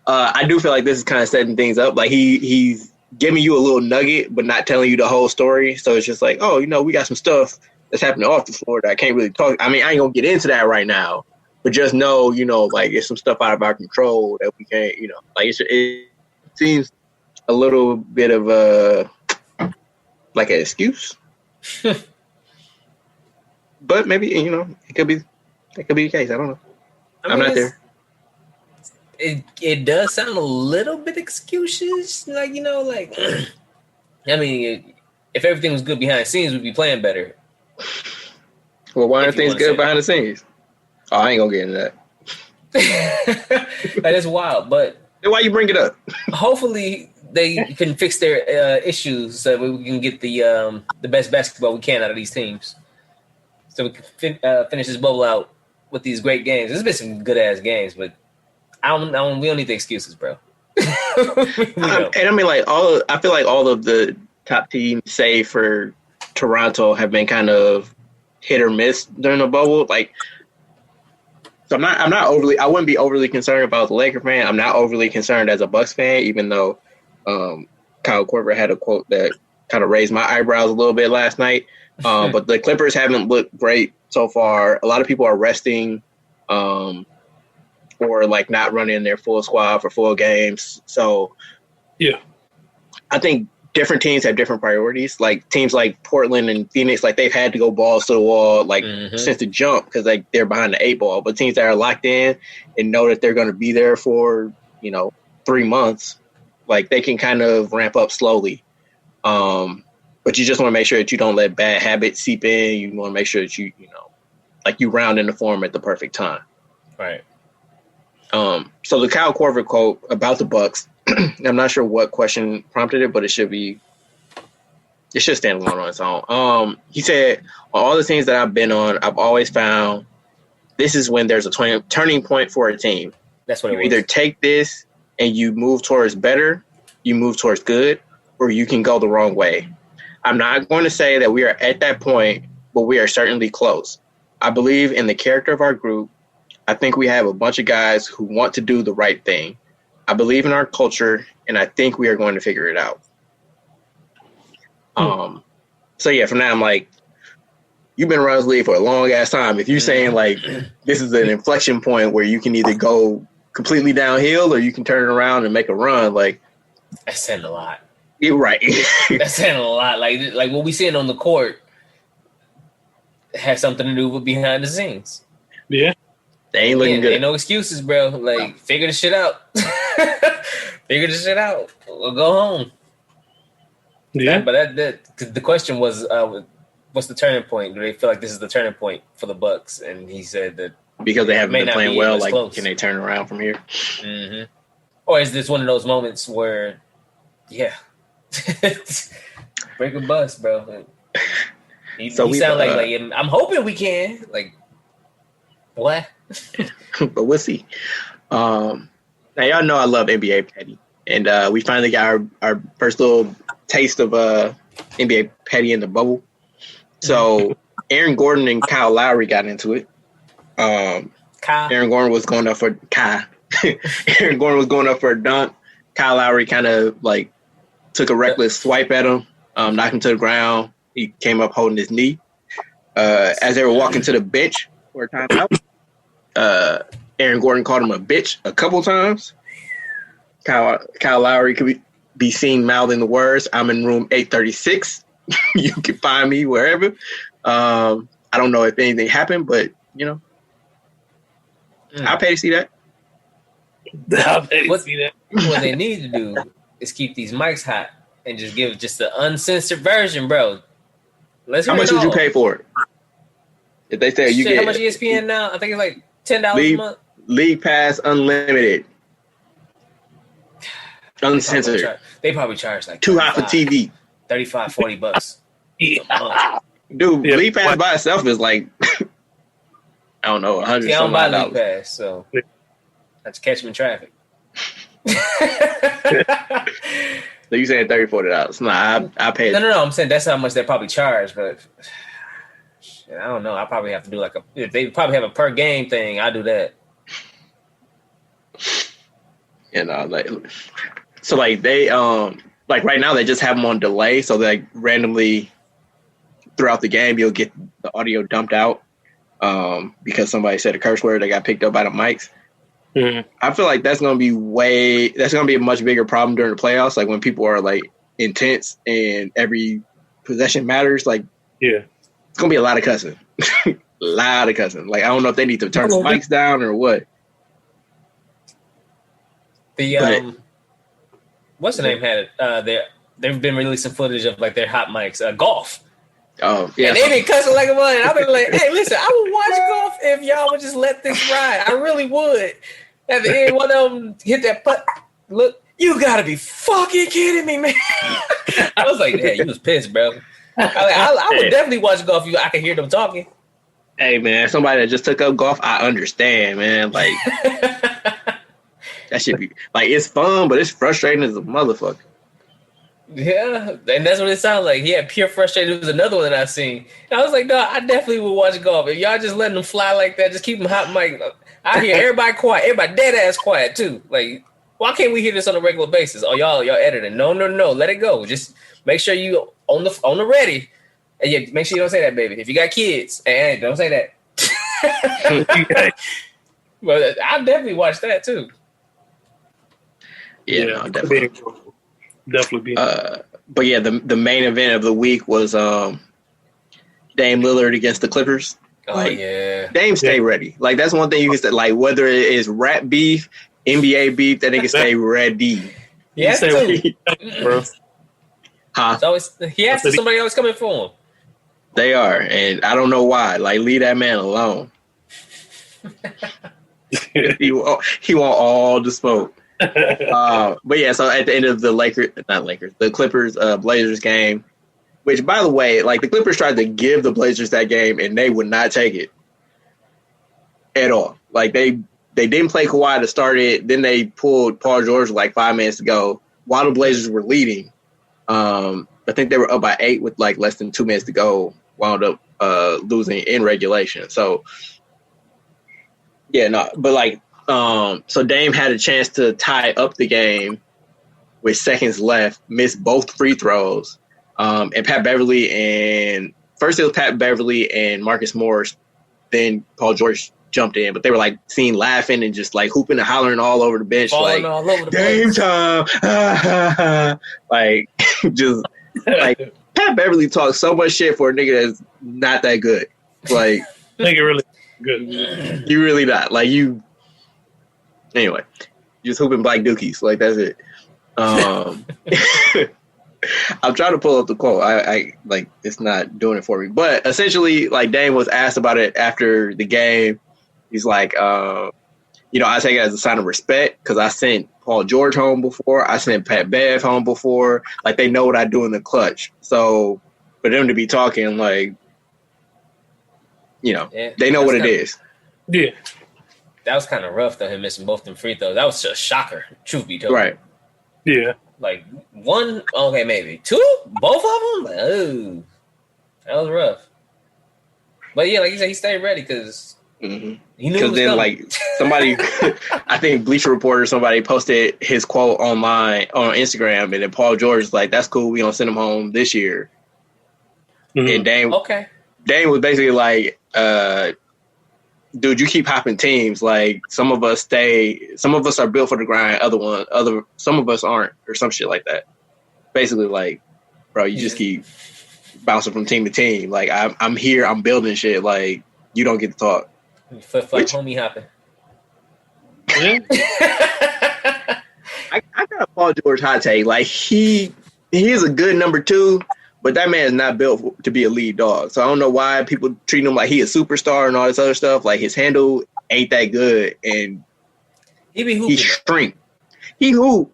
I do feel like this is kind of setting things up. Like he's giving you a little nugget, but not telling you the whole story. So it's just like, oh, we got some stuff that's happening off the floor that I can't really talk. I mean, I ain't gonna get into that right now, but just know, like it's some stuff out of our control that we can't, like it seems a little bit of like an excuse. But maybe, it could be the case. I don't know. I'm not there. It does sound a little bit excuses. Like, I mean, if everything was good behind the scenes, we'd be playing better. Well, why aren't things good behind the scenes? Oh, I ain't going to get into that. That is wild, but... Then why you bring it up? Hopefully, they can fix their issues so we can get the best basketball we can out of these teams. So we can finish this bubble out with these great games. There's been some good ass games, but we don't need the excuses, bro. And I mean, like I feel like all of the top teams, save for Toronto, have been kind of hit or miss during the bubble. Like, so I wouldn't be overly concerned about the Laker fan. I'm not overly concerned as a Bucks fan, even though Kyle Korver had a quote that kind of raised my eyebrows a little bit last night. But the Clippers haven't looked great so far. A lot of people are resting or like not running their full squad for full games. So yeah, I think different teams have different priorities. Like teams like Portland and Phoenix, like they've had to go balls to the wall since the jump because like they're behind the 8 ball. But teams that are locked in and know that they're going to be there for 3 months, like they can kind of ramp up slowly. But you just want to make sure that you don't let bad habits seep in. You want to make sure that you round in the form at the perfect time. Right. So the Kyle Korver quote about the Bucks, I'm not sure what question prompted it, but it should stand alone on its own. He said, on all the teams that I've been on, I've always found this is when there's a turning point for a team. That's what it was. Either take this and you move towards better, you move towards good, or you can go the wrong way. I'm not going to say that we are at that point, but we are certainly close. I believe in the character of our group. I think we have a bunch of guys who want to do the right thing. I believe in our culture, and I think we are going to figure it out. So yeah, from now I'm like, you've been around this league for a long ass time. If you're saying like this is an inflection point where you can either go completely downhill or you can turn it around and make a run, like that's saying a lot. You're right. That's saying a lot. Like what we seeing on the court has something to do with behind the scenes. Yeah. They ain't looking good. Ain't no excuses, bro. Like, figure the shit out. Figure the shit out. We'll go home. Yeah. But the question was, what's the turning point? Do they feel like this is the turning point for the Bucks? And he said that because they haven't been playing well, like, close. Can they turn around from here? Mm-hmm. Or is this one of those moments where, yeah, break a bus, bro? He sound like I'm hoping we can. Like, what? But we'll see. Now, y'all know I love NBA Petty. And we finally got our first little taste of NBA Petty in the bubble. So Aaron Gordon and Kyle Lowry got into it. Aaron Gordon was going up for Aaron Gordon was going up for a dunk. Kyle Lowry kind of like took a reckless swipe at him, knocked him to the ground. He came up holding his knee. As they were walking to the bench for a timeout, Aaron Gordon called him a bitch a couple times. Kyle Lowry could be seen mouthing the words, "I'm in room 836. You can find me wherever." I don't know if anything happened, but, you know, I'll pay to see that. What they need to do is keep these mics hot and just give just the uncensored version, bro. How much would you pay for it? If they say you get how much ESPN now? I think it's like $10 a month. League Pass Unlimited. Uncensored. They probably charge like too hot for TV. $35-$40. Yeah. Dude, League Pass by itself is like I don't know, $100. I don't buy League Pass, so that's catch them in traffic. So you saying $30-$40? Nah, I pay. No. I'm saying that's how much they probably charge, but shit, I don't know. I probably have to do if they probably have a per game thing. I do that. You know, they like right now they just have them on delay, so like randomly throughout the game you'll get the audio dumped out because somebody said a curse word that got picked up by the mics. Mm-hmm. I feel like that's gonna be a much bigger problem during the playoffs. Like when people are like intense and every possession matters. Like, yeah, it's gonna be a lot of cussing, a lot of cussing. Like I don't know if they need to turn the mics down or what. What's the name had it? They've been releasing footage of like their hot mics, golf. Oh yeah, and they've been cussing like a mud. I've been like, hey, listen, I would watch golf if y'all would just let this ride. I really would. At the end, one of them hit that putt. Look, you gotta be fucking kidding me, man. I was like, yeah, you was pissed, bro. I would definitely watch golf if I could hear them talking. Hey, man, somebody that just took up golf, I understand, man. Like, that should be, like, it's fun, but it's frustrating as a motherfucker. Yeah, and that's what it sounded like. He had pure frustration. It was another one that I seen. And I was like, no, I definitely would watch golf. If y'all just letting them fly like that, just keep them hot mic. I hear everybody quiet. Everybody dead ass quiet, too. Like, why can't we hear this on a regular basis? Oh, y'all editing. No. Let it go. Just make sure you on the ready. And yeah, make sure you don't say that, baby. If you got kids, hey, don't say that. But I'll definitely watch that, too. Yeah, no, definitely. Definitely. But yeah, the main event of the week was Dame Lillard against the Clippers. Oh, like, yeah. Dame stay ready. Like, that's one thing you can say. Like, whether it is rap beef, NBA beef, that nigga stay ready. Yeah, ready, bro. Huh? He has to. Somebody else coming for him. They are, and I don't know why. Like, leave that man alone. he want all the smoke. But yeah, so at the end of the Clippers Blazers game, which, by the way, like, the Clippers tried to give the Blazers that game and they would not take it at all. Like, they didn't play Kawhi to start it. Then they pulled Paul George like 5 minutes to go while the Blazers were leading. I think they were up by 8 with like less than 2 minutes to go. Wound up losing in regulation. So yeah, no, but like, so Dame had a chance to tie up the game with seconds left, missed both free throws, And Pat Beverly and first it was Pat Beverly and Marcus Morris. Then Paul George jumped in, but they were like seen laughing and just like hooping and hollering all over the bench, falling like all over the game place. time, like just like Pat Beverly talks so much shit for a nigga that's not that good. Like nigga really good. you really not like you. Anyway, just hooping black dookies, like that's it. I'm trying to pull up the quote. I like it's not doing it for me. But essentially, like Dame was asked about it after the game. He's like, I take it as a sign of respect because I sent Paul George home before. I sent Pat Bev home before. Like they know what I do in the clutch. So for them to be talking like, they know what it is. Yeah. That was kind of rough though. Him missing both them free throws. That was a shocker. Truth be told. Right. Yeah. Like one, okay, maybe two, both of them. Like, oh, that was rough. But yeah, like you said, he stayed ready because he knew it was then, coming. like somebody, I think Bleacher Report or somebody posted his quote online on Instagram, and then Paul George was like, "That's cool. We gonna send him home this year." And Dame was basically like, dude, you keep hopping teams. Like some of us are built for the grind. Some of us aren't, or some shit like that. Basically, like, bro, you just keep bouncing from team to team. Like I'm here, I'm building shit. Like you don't get to talk. Flip-flop homie hopping. Yeah. I got a Paul George hot take. Like he is a good number 2. But that man is not built to be a lead dog. So I don't know why people treat him like he a superstar and all this other stuff. Like his handle ain't that good. And he shrink. He hoop.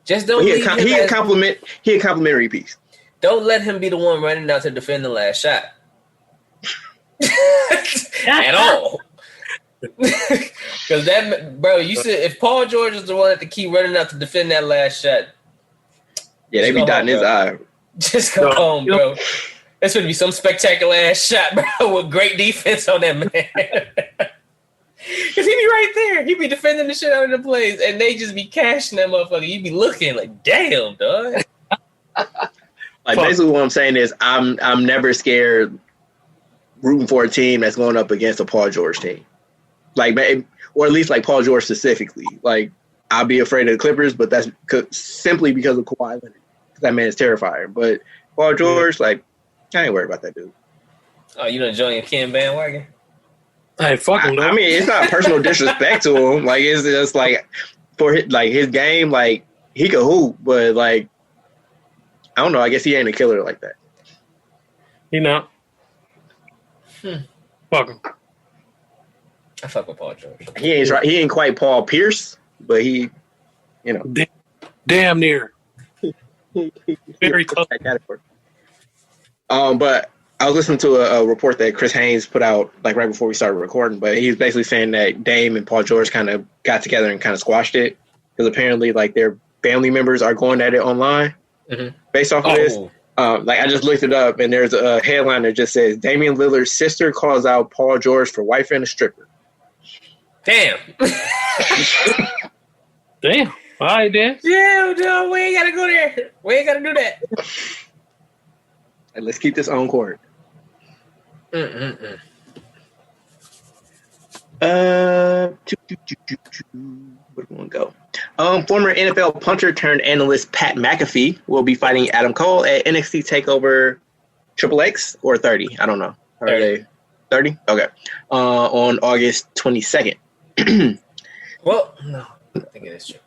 Just don't he a complimentary piece. Don't let him be the one running out to defend the last shot. At all. Because that, bro, you said if Paul George is the one that keep running out to defend that last shot. Yeah, they be dotting his eye. Just go home, bro. That's going to be some spectacular ass shot, bro, with great defense on that man. Because he be right there. He be defending the shit out of the plays, and they just be cashing that motherfucker. You be looking like, damn, dog. Like, basically what I'm saying is I'm never scared rooting for a team that's going up against a Paul George team. Like, or at least like Paul George specifically. Like, I'll be afraid of the Clippers, but that's simply because of Kawhi Leonard. That man is terrifying. But Paul George, like, I ain't worried about that dude. Oh, you done join your Ken bandwagon? Hey, fuck him. I mean, it's not personal disrespect to him. Like, it's just like for his game, like he could hoop, but like I don't know. I guess he ain't a killer like that. You know. Fuck him. I fuck with Paul George. He ain't quite Paul Pierce, but he, damn near. Very close. But I was listening to a report that Chris Haynes put out like right before we started recording, but he was basically saying that Dame and Paul George kind of got together and kind of squashed it because apparently like their family members are going at it online based off of this. Like I just looked it up and there's a headline that just says Damian Lillard's sister calls out Paul George for wife and a stripper. Damn. Damn. All right, then. Yeah, no, we ain't got to go there. We ain't got to do that. And let's keep this on court. Where do we want to go? Former NFL punter turned analyst Pat McAfee will be fighting Adam Cole at NXT TakeOver XXX or 30. I don't know. 30? Okay. On August 22nd. Well, no. I think it is XXX.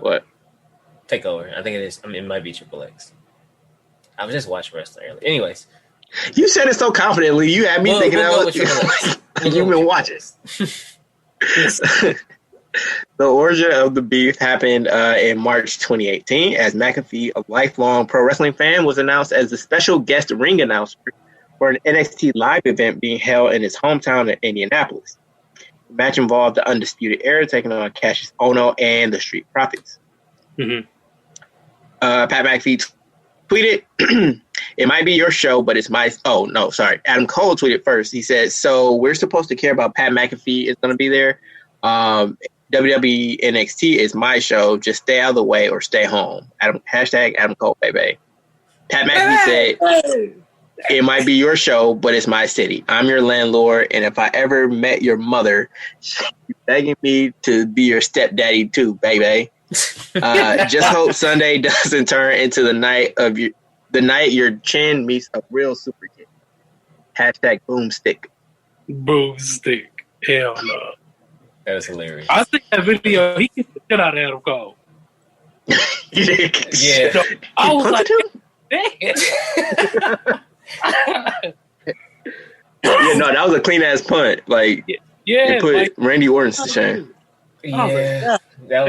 What? TakeOver. I think it is. I mean, it might be XXX. I was just watching wrestling earlier. Anyways. You said it so confidently. You had me thinking you've been watching. The origin of the beef happened in March 2018 as McAfee, a lifelong pro wrestling fan, was announced as the special guest ring announcer for an NXT live event being held in his hometown of Indianapolis. The match involved the Undisputed Era taking on Cassius Ohno and the Street Profits. Pat McAfee tweeted, "It might be your show, but it's my..." Oh, no, sorry. Adam Cole tweeted first. He said, "So we're supposed to care about Pat McAfee is going to be there. WWE NXT is my show. Just stay out of the way or stay home. Hashtag Adam Cole, baby." Pat McAfee said, "It might be your show, but it's my city. I'm your landlord, and if I ever met your mother, she's begging me to be your stepdaddy too, baby. Just hope Sunday doesn't turn into the night your chin meets a real super kid. Hashtag boomstick." Boomstick. Hell no. That was hilarious. I think that video, he kicked the shit out of Adam Cole. Yeah. So, I was like, yeah, no, that was a clean ass punt. Like, yeah, it put like, Randy Orton to shame. Yeah, that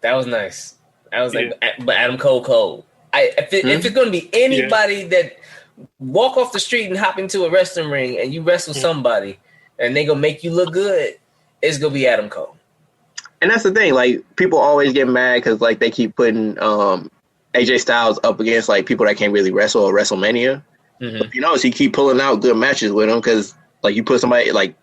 was nice. I was like, but Adam Cole. If it's going to be anybody that walk off the street and hop into a wrestling ring and you wrestle somebody and they gonna make you look good, it's gonna be Adam Cole. And that's the thing. Like, people always get mad because like they keep putting AJ Styles up against like people that can't really wrestle at WrestleMania. But if you notice, he keep pulling out good matches with him because like you put somebody like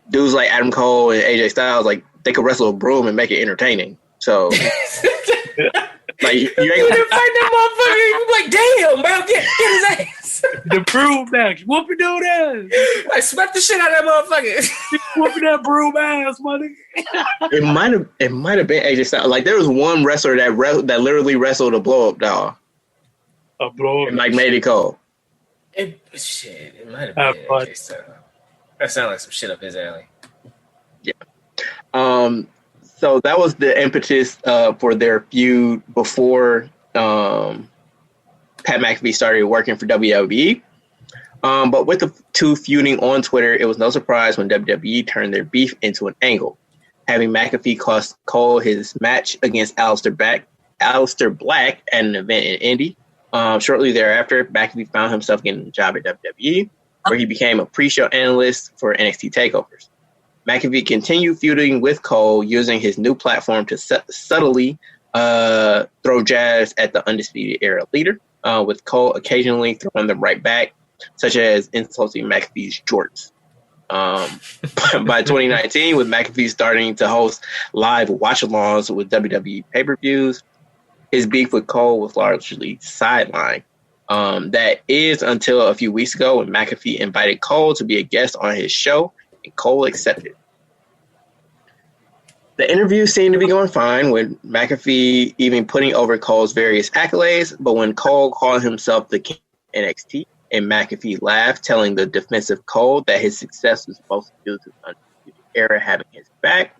dudes like Adam Cole and AJ Styles, like they could wrestle a broom and make it entertaining. So like you ain't gonna fight that motherfucker. You like, damn, bro, get his ass. The broom match. Whooping dude ass. Like, smack the shit out of that motherfucker. Whooping that broom ass, money. It might have been AJ Styles. Like there was one wrestler that literally wrestled a blow up doll. A blow up, and like made it cold. It might have been AJ Styles. That sounds like some shit up his alley. Yeah. So that was the impetus for their feud before Pat McAfee started working for WWE. But with the two feuding on Twitter, it was no surprise when WWE turned their beef into an angle, having McAfee cost Cole his match against Aleister Black at an event in Indy. Shortly thereafter, McAfee found himself getting a job at WWE, where he became a pre-show analyst for NXT TakeOvers. McAfee continued feuding with Cole, using his new platform to subtly throw jabs at the Undisputed Era leader, with Cole occasionally throwing them right back, such as insulting McAfee's jorts. By 2019, with McAfee starting to host live watch-alongs with WWE pay-per-views, his beef with Cole was largely sidelined. That is until a few weeks ago when McAfee invited Cole to be a guest on his show, and Cole accepted. The interview seemed to be going fine, with McAfee even putting over Cole's various accolades, but when Cole called himself the king of NXT, and McAfee laughed, telling the defensive Cole that his success was mostly due to the Undisputed Era having his back.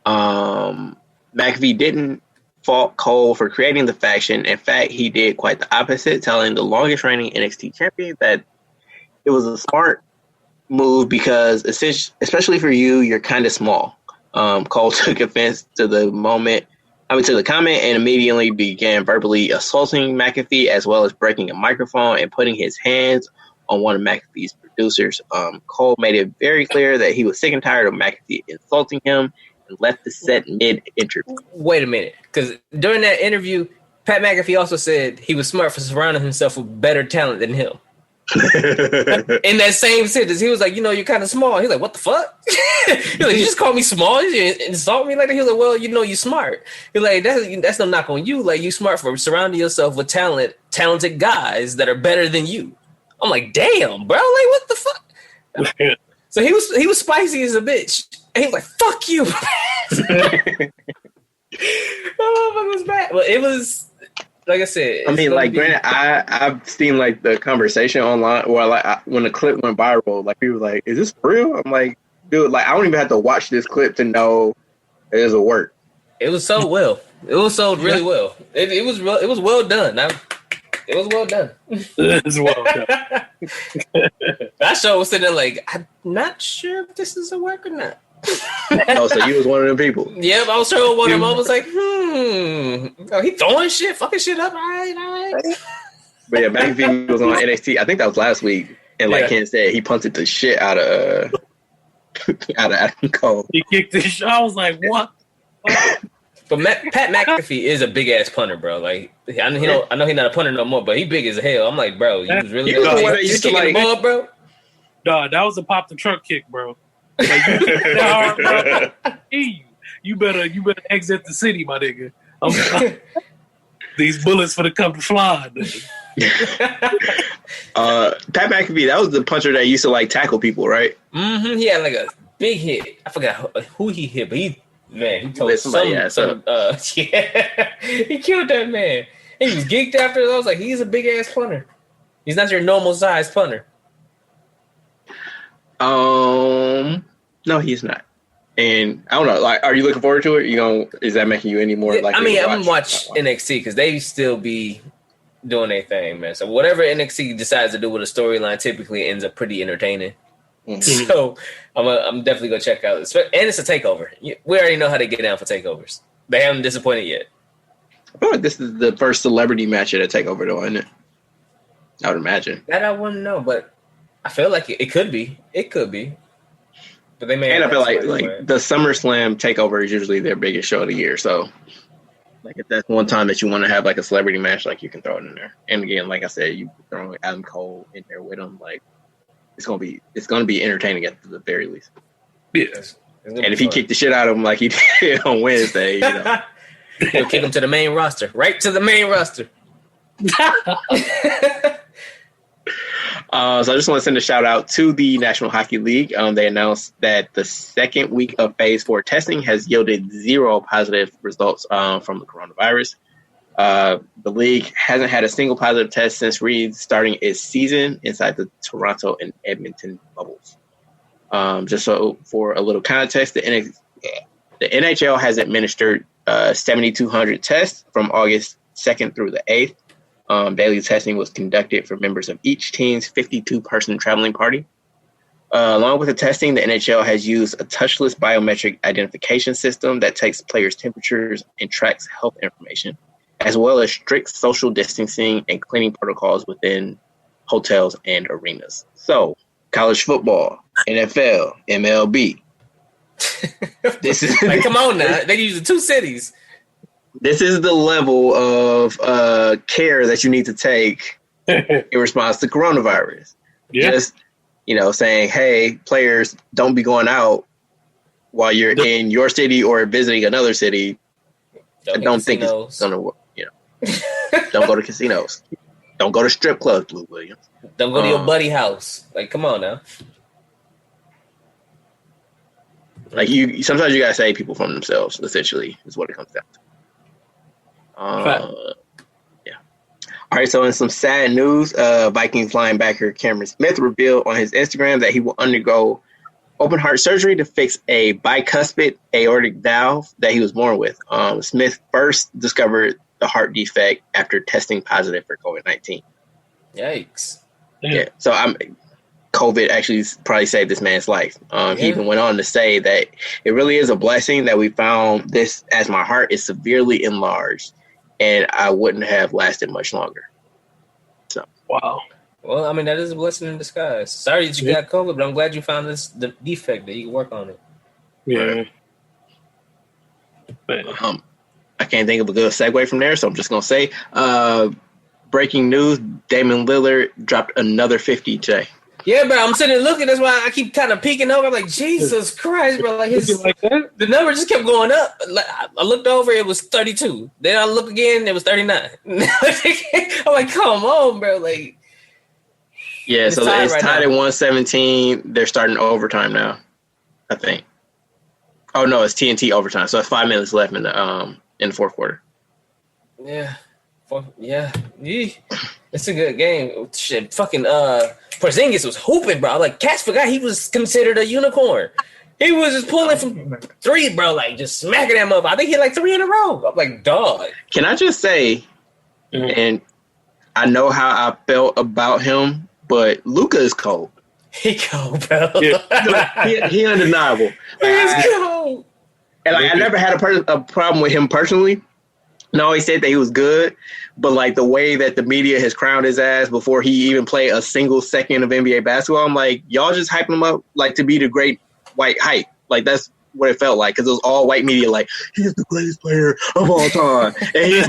McAfee didn't fault Cole for creating the faction. In fact, he did quite the opposite, telling the longest reigning NXT champion that it was a smart move because, especially for you, you're kind of small. Cole took offense to the comment and immediately began verbally assaulting McAfee, as well as breaking a microphone and putting his hands on one of McAfee's producers. Cole made it very clear that he was sick and tired of McAfee insulting him and left the set mid-interview. Wait a minute, because during that interview, Pat McAfee also said he was smart for surrounding himself with better talent than him. In that same sentence, he was like, you're kind of small. He's like, what the fuck? He's like, you just call me small? You insult me like that? He's like, well, you're smart. He's like, that's no knock on you. Like, you smart for surrounding yourself with talented guys that are better than you. I'm like, damn, bro. Like, what the fuck? So he was spicy as a bitch. And he was like, fuck you. Oh, it was bad. Well, it was, like I said. I mean, like, granted, I've seen, like, the conversation online, or, like, when the clip went viral, like, people were like, is this real? I'm like, dude, like, I don't even have to watch this clip to know it is a work. It was sold well. It was sold really well. It was well done. It was well done. It was well done. That show was sitting there like, I'm not sure if this is a work or not. Oh, so you was one of them people. Yep, I was sure one of them. I was like, Oh, he throwing shit, fucking shit up. All right. But yeah, McAfee was on NXT. I think that was last week. And like Ken said, he punted the shit out of Adam Cole. He kicked the shit. I was like, what? But Pat McAfee is a big ass punter, bro. Like, I know he's not a punter no more, but he big as hell. I'm like, bro, you was really used to kicking the ball, bro. Dog, that was a pop the truck kick, bro. Like, you better exit the city, my nigga. These bullets for the come to fly. Pat McAfee, that was the puncher that used to like tackle people, right? Mm-hmm. He had like a big hit. I forgot who he hit, but he told somebody, he killed that man. He was geeked after it. I was like, he's a big ass punter. He's not your normal size punter. No, he's not. And I don't know. Like, are you looking forward to it? Is that making you any more like? I mean, I'm gonna watch NXT because they still be doing their thing, man. So whatever NXT decides to do with a storyline, typically ends up pretty entertaining. Mm-hmm. So I'm definitely gonna check out. And it's a takeover. We already know how they get down for takeovers. They haven't disappointed yet. I feel like this is the first celebrity match at a takeover, though, isn't it? I would imagine. That I wouldn't know, but I feel like it could be. It could be. But they may. And I feel like the SummerSlam takeover is usually their biggest show of the year. So, like, if that's one time that you want to have like a celebrity match, like you can throw it in there. And again, like I said, you throw Adam Cole in there with him, like it's gonna be entertaining at the very least. Yes. And if he kicked the shit out of him like he did on Wednesday, he'll kick him to the main roster, right to the main roster. So I just want to send a shout out to the National Hockey League. They announced that the second week of Phase 4 testing has yielded 0 positive results from the coronavirus. The league hasn't had a single positive test since restarting its season inside the Toronto and Edmonton bubbles. Just so for a little context, the NHL has administered 7,200 tests from August 2nd through the 8th. Daily testing was conducted for members of each team's 52-person traveling party. Along with the testing, the NHL has used a touchless biometric identification system that takes players' temperatures and tracks health information, as well as strict social distancing and cleaning protocols within hotels and arenas. So, college football, NFL, MLB. This is like, come on now. They use the 2 cities. This is the level of care that you need to take in response to coronavirus. Yeah. Just, saying, hey, players, don't be going out while you're in your city or visiting another city. I don't think it's going to work. Don't go to casinos. Don't go to strip clubs, Blue Williams. Don't go to your buddy house. Like, come on now. Like, sometimes you got to save people from themselves, essentially, is what it comes down to. Yeah. All right, so in some sad news, Vikings linebacker Cameron Smith revealed on his Instagram that he will undergo open heart surgery to fix a bicuspid aortic valve that he was born with. Smith first discovered the heart defect after testing positive for COVID-19. Yikes. Yeah. So COVID actually probably saved this man's life. He even went on to say that it really is a blessing that we found this, as my heart is severely enlarged and I wouldn't have lasted much longer. So, wow. Well, I mean, that is a blessing in disguise. Sorry that you got COVID, but I'm glad you found the defect that you can work on it. Yeah. I can't think of a good segue from there, so I'm just going to say, breaking news, Damian Lillard dropped another 50 today. Yeah, bro, I'm sitting there looking. That's why I keep kind of peeking over. I'm like, Jesus Christ, bro. Like, the number just kept going up. I looked over, it was 32. Then I looked again, it was 39. I'm like, come on, bro. Like, yeah, so it's tied at 117. They're starting overtime now, I think. Oh, no, it's TNT overtime. So it's 5 minutes left in the fourth quarter. Yeah. It's a good game. Shit, fucking Porzingis was hooping, bro. Like, cats forgot he was considered a unicorn. He was just pulling from 3, bro, like just smacking him up. I think he had like 3 in a row. I'm like, dog. Can I just say, and I know how I felt about him, but Luka is cold. He cold, bro. Yeah. he undeniable. He's cold. And like, I never had a problem with him personally. No, he said that he was good, but like the way that the media has crowned his ass before he even played a single second of NBA basketball, I'm like, y'all just hyping him up like to be the great white hype. Like, that's what it felt like, because it was all white media like, he's the greatest player of all time, and he's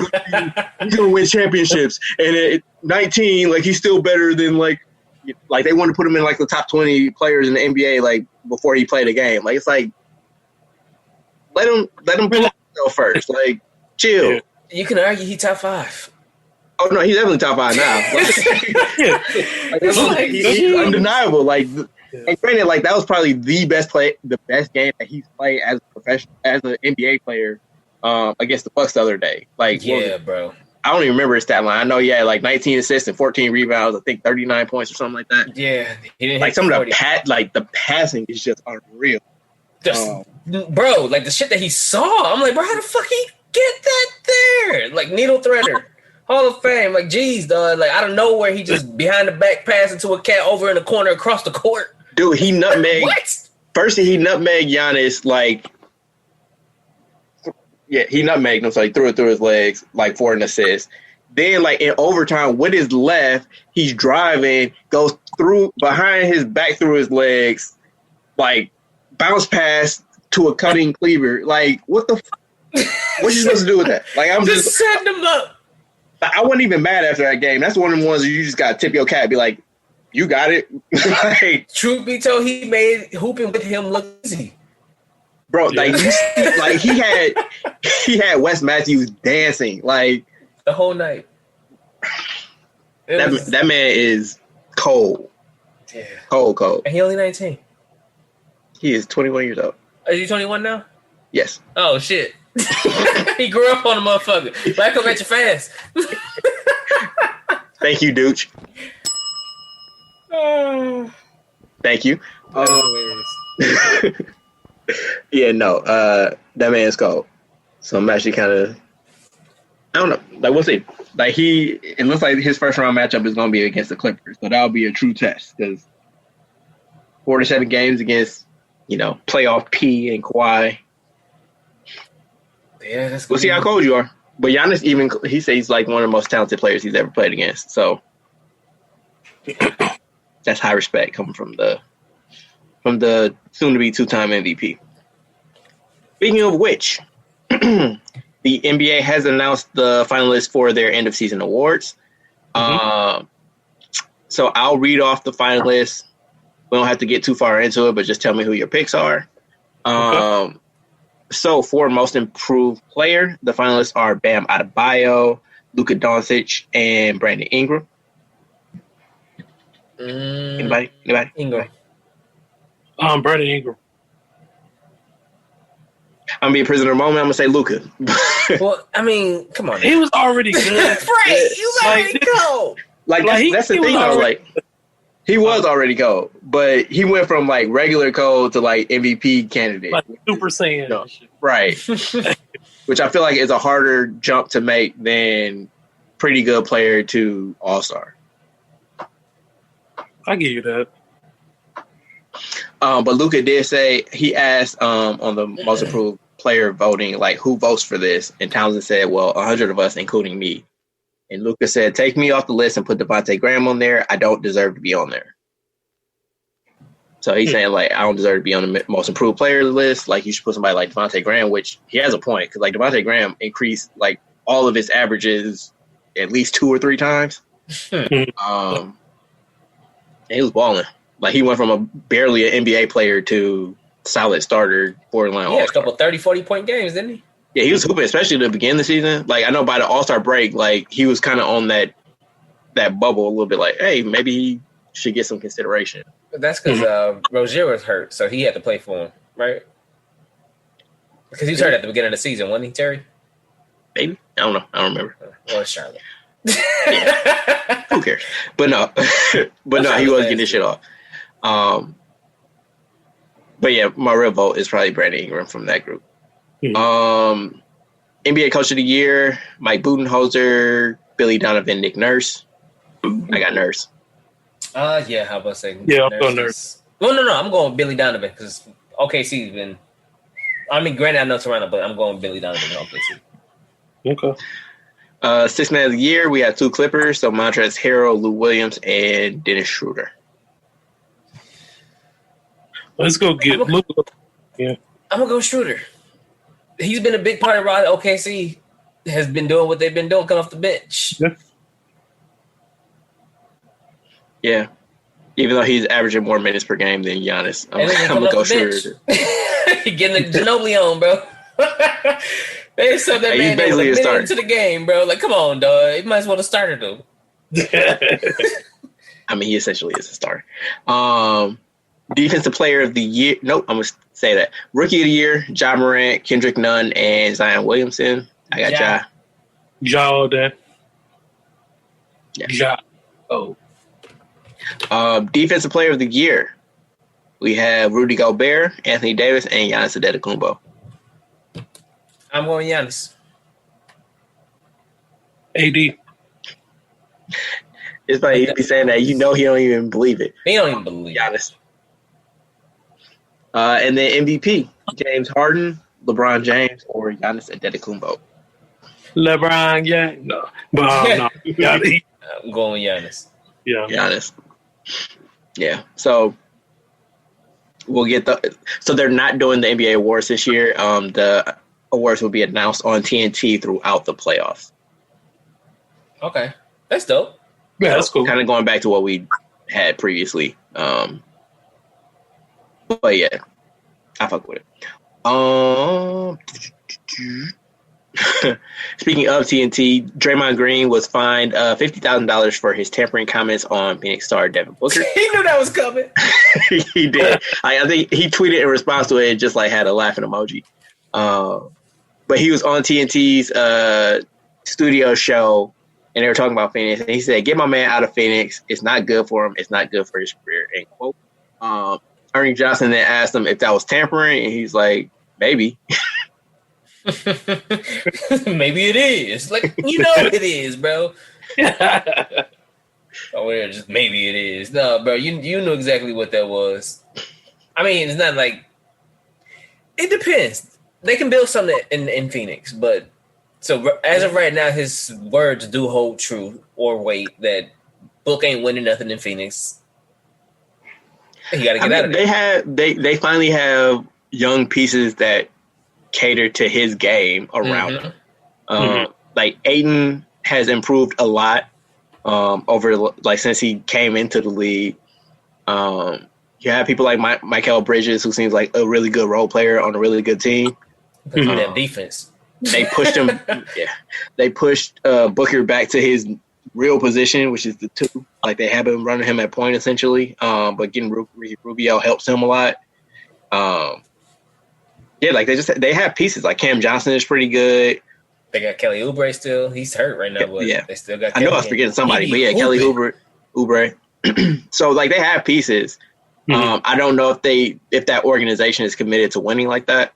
going to win championships. And at 19, like, he's still better than like they want to put him in like the top 20 players in the NBA like before he played a game. Like, it's like, let him play himself first. Like, chill. You can argue he top 5. Oh no, he's definitely top 5 now. He's undeniable. Like, and granted, like that was probably the best game that he's played as a professional, as an NBA player, against the Bucks the other day. Like, yeah, bro. I don't even remember his stat line. I know he had like 19 assists and 14 rebounds. I think 39 points or something like that. Yeah, he didn't like some of the passing is just unreal. Bro, like the shit that he saw, I'm like, bro, how the fuck he get that there? Like needle threader, Hall of Fame. Like, geez, dog. Like out of nowhere, he just behind the back pass into a cat over in the corner across the court. Dude, he nutmegged. What? First, he nutmegged Giannis like. Yeah, he nutmegged him, so he threw it through his legs, like for an assist. Then, like in overtime, with his left, he's driving, goes through behind his back through his legs, like bounce pass to a cutting cleaver. Like, what the? What you supposed to do with that? Like, I'm just setting him up. I wasn't even mad after that game. That's one of the ones you just got to tip your cap, and be like, you got it. Like, truth be told, he made hooping with him look easy. Bro, like, like he had Wes Matthews dancing like the whole night. That man is cold. Yeah. Cold. And he only 19. He is 21 years old. Is he 21 now? Yes. Oh shit. He grew up on a motherfucker. Back up at your fast. Thank you, Dooch. Thank you. Yeah, no. That man's cold. So I'm actually kind of, I don't know. Like, we'll see. Like, it looks like his first round matchup is going to be against the Clippers. So that'll be a true test because 47 games against, playoff P and Kawhi. Yeah, we'll see how cold you are. But Giannis, he says he's like one of the most talented players he's ever played against. So that's high respect coming from the soon-to-be 2-time MVP. Speaking of which, the NBA has announced the finalists for their end-of-season awards. Mm-hmm. So I'll read off the finalists. We don't have to get too far into it, but just tell me who your picks are. Okay. So for most improved player, the finalists are Bam Adebayo, Luka Doncic, and Brandon Ingram. Anybody? Ingram. Brandon Ingram. I'm gonna be a prisoner of the moment. I'm gonna say Luka. Well, I mean, come on. He was already good. Right. He was already cold. Like that's the thing though. Like he was already cold, but he went from like regular cold to like MVP candidate. Like Super Saiyan. Right. Which I feel like is a harder jump to make than pretty good player to all-star. I give you that. But Luka did say he asked on the most improved player voting, like, who votes for this? And Townsend said, well, 100 of us, including me. And Luka said, take me off the list and put Devontae Graham on there. I don't deserve to be on there. So he's saying, like, I don't deserve to be on the most improved player list. Like, you should put somebody like Devontae Graham, which he has a point. Because, like, Devontae Graham increased, like, all of his averages at least 2 or 3 times. And he was balling. Like, he went from barely an NBA player to solid starter, borderline all-star. Yeah, a couple 30, 40-point games, didn't he? Yeah, he was hooping, especially at the beginning of the season. Like, I know by the All-Star break, like, he was kind of on that bubble a little bit, like, hey, maybe he should get some consideration. But that's because Rozier was hurt, so he had to play for him, right? Because he was hurt at the beginning of the season, wasn't he, Terry? Maybe. I don't know. I don't remember. Well, it's Charlotte. Yeah. Who cares? But no. He was getting this shit off. But yeah, my real vote is probably Brandon Ingram from that group. NBA Coach of the Year, Mike Budenholzer, Billy Donovan, Nick Nurse. I got Nurse. Yeah, how about I say? Yeah, I'm going Nurse. Well, no, I'm going Billy Donovan because OKC's been. I mean, granted, I know Toronto, but I'm going Billy Donovan in OKC. Okay. Sixth Man of the Year, we have 2 Clippers, so Montrezl Harrell, Lou Williams, and Dennis Schroeder. Let's go get Luka. Yeah, I'm gonna go Schroeder. He's been a big part of why OKC has been doing what they've been doing, coming off the bench. Yeah. Even though he's averaging more minutes per game than Giannis, I'm gonna go Schroeder. Getting the Ginobili on, bro. They said that man there with a minute into the game, bro. Like, come on, dog. You might as well have started him. I mean, he essentially is a starter. Defensive player of the year. Nope, I'm going to say that. Rookie of the year, Ja Morant, Kendrick Nunn, and Zion Williamson. I got Ja. Ja all day. Yeah. Ja. Oh. Defensive player of the year. We have Rudy Gobert, Anthony Davis, and Giannis Antetokounmpo. I'm going Giannis. AD. It's like he'd be saying that. You know he don't even believe it. He don't even believe Giannis. And then MVP, James Harden, LeBron James, or Giannis Antetokounmpo. LeBron James. No. But, no. I'm going Giannis. Yeah. Giannis. Yeah. So we'll get so they're not doing the NBA awards this year. The awards will be announced on TNT throughout the playoffs. Okay. That's dope. Yeah, that's cool. Kind of going back to what we had previously. But yeah, I fuck with it. Speaking of TNT, Draymond Green was fined $50,000 for his tampering comments on Phoenix star Devin Booker. He knew that was coming. He did. I think he tweeted in response to it and just like had a laughing emoji. But he was on TNT's studio show, and they were talking about Phoenix, and he said, "Get my man out of Phoenix. It's not good for him. It's not good for his career." End quote. Ernie Johnson then asked him if that was tampering, and he's like, "Maybe." Maybe it is. Like, you know it is, bro. Oh, yeah, just maybe it is. No, bro, you knew exactly what that was. I mean, it's not like it depends. They can build something in Phoenix, but so as of right now, his words do hold true or weight that Book ain't winning nothing in Phoenix. You got to get out of there. They finally have young pieces that cater to his game around him. Like Ayton has improved a lot over like since he came into the league. You have people like Mikal Bridges, who seems like a really good role player on a really good team. That defense. They pushed him. They pushed Booker back to his real position, which is the two. Like they have been running him at point essentially, but getting Rubio helps him a lot. Yeah, like they have pieces. Like Cam Johnson is pretty good. They got Kelly Oubre still. He's hurt right now, but they still got. I know I was forgetting somebody, but yeah, Kelly Oubre. So like they have pieces. I don't know if that organization is committed to winning like that.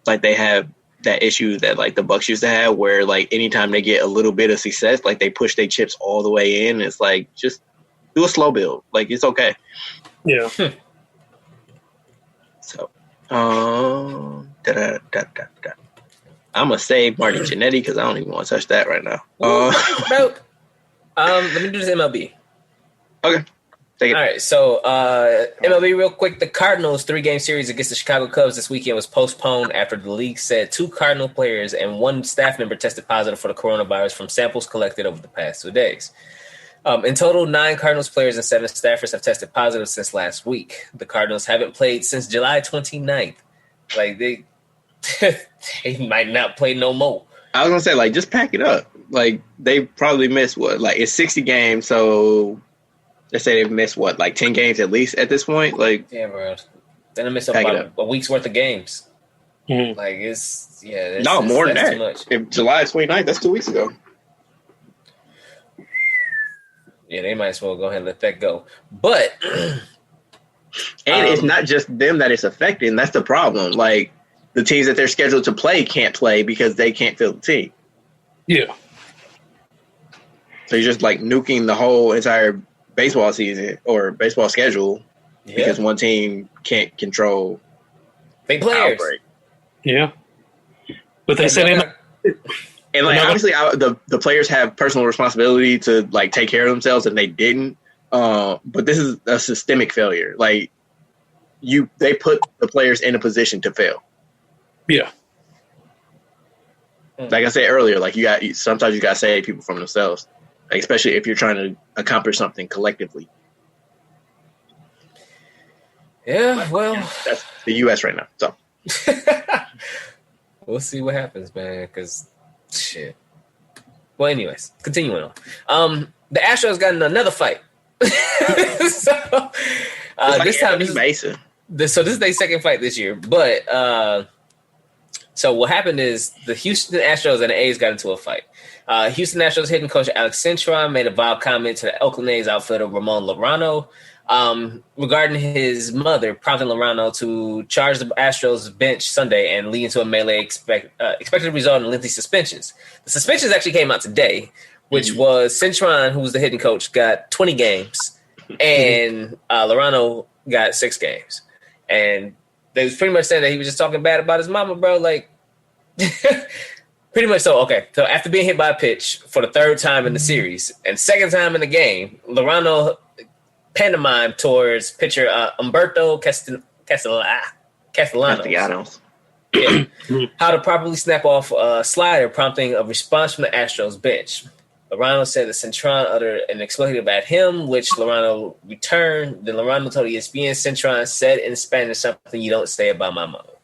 Like they have that issue that like the Bucks used to have, where like anytime they get a little bit of success, like they push their chips all the way in. It's like just do a slow build. Like it's okay. Yeah. So. I'm gonna save Marty Jannetty because I don't even want to touch that right now. Let me do this MLB. Okay. Take it. All right, so MLB real quick. The Cardinals' 3-game series against the Chicago Cubs this weekend was postponed after the league said 2 Cardinal players and 1 staff member tested positive for the coronavirus from samples collected over the past 2 days. In total, 9 Cardinals players and 7 staffers have tested positive since last week. The Cardinals haven't played since July 29th. Like, they might not play no more. I was going to say, like, just pack it up. Like, they probably missed, it's 60 games, so let's say they've missed, 10 games at least at this point? Like, yeah, bro. Then they missed about a week's worth of games. Mm-hmm. Like, more than that. Too much. If July 29th, that's 2 weeks ago. Yeah, they might as well go ahead and let that go. But and it's not just them that it's affecting. That's the problem. Like the teams that they're scheduled to play can't play because they can't fill the team. Yeah. So you're just like nuking the whole entire baseball season or baseball schedule because one team can't control big players. Outbreak. Yeah. But they said they're not. And like obviously, the players have personal responsibility to like take care of themselves, and they didn't. But this is a systemic failure. Like they put the players in a position to fail. Yeah. Like I said earlier, like sometimes you got to save people from themselves, like, especially if you're trying to accomplish something collectively. Yeah, well, that's the U.S. right now. So. We'll see what happens, man. Because shit. Well, anyways, continuing on. The Astros got in another fight. So this time, this is their second fight this year. But so what happened is the Houston Astros and the A's got into a fight. Houston Astros hitting coach Alex Cintron made a vile comment to the Oakland A's outfielder Ramon Lorano regarding his mother, prompting Lorano to charge the Astros bench Sunday and leading to a melee expected to result in lengthy suspensions. The suspensions actually came out today, which was Cintron, who was the hitting coach, got 20 games, and Lorano got 6 games. And they was pretty much saying that he was just talking bad about his mama, bro. Like, pretty much so. Okay, so after being hit by a pitch for the 3rd time in the series and 2nd time in the game, Lorano pantomime towards pitcher Humberto Castellanos. Yeah. How to properly snap off a slider, prompting a response from the Astros bench. Lorano said that Cintron uttered an expletive at him, which Lorano returned. Then Lorano told ESPN Cintron said in Spanish something you don't say about my mother.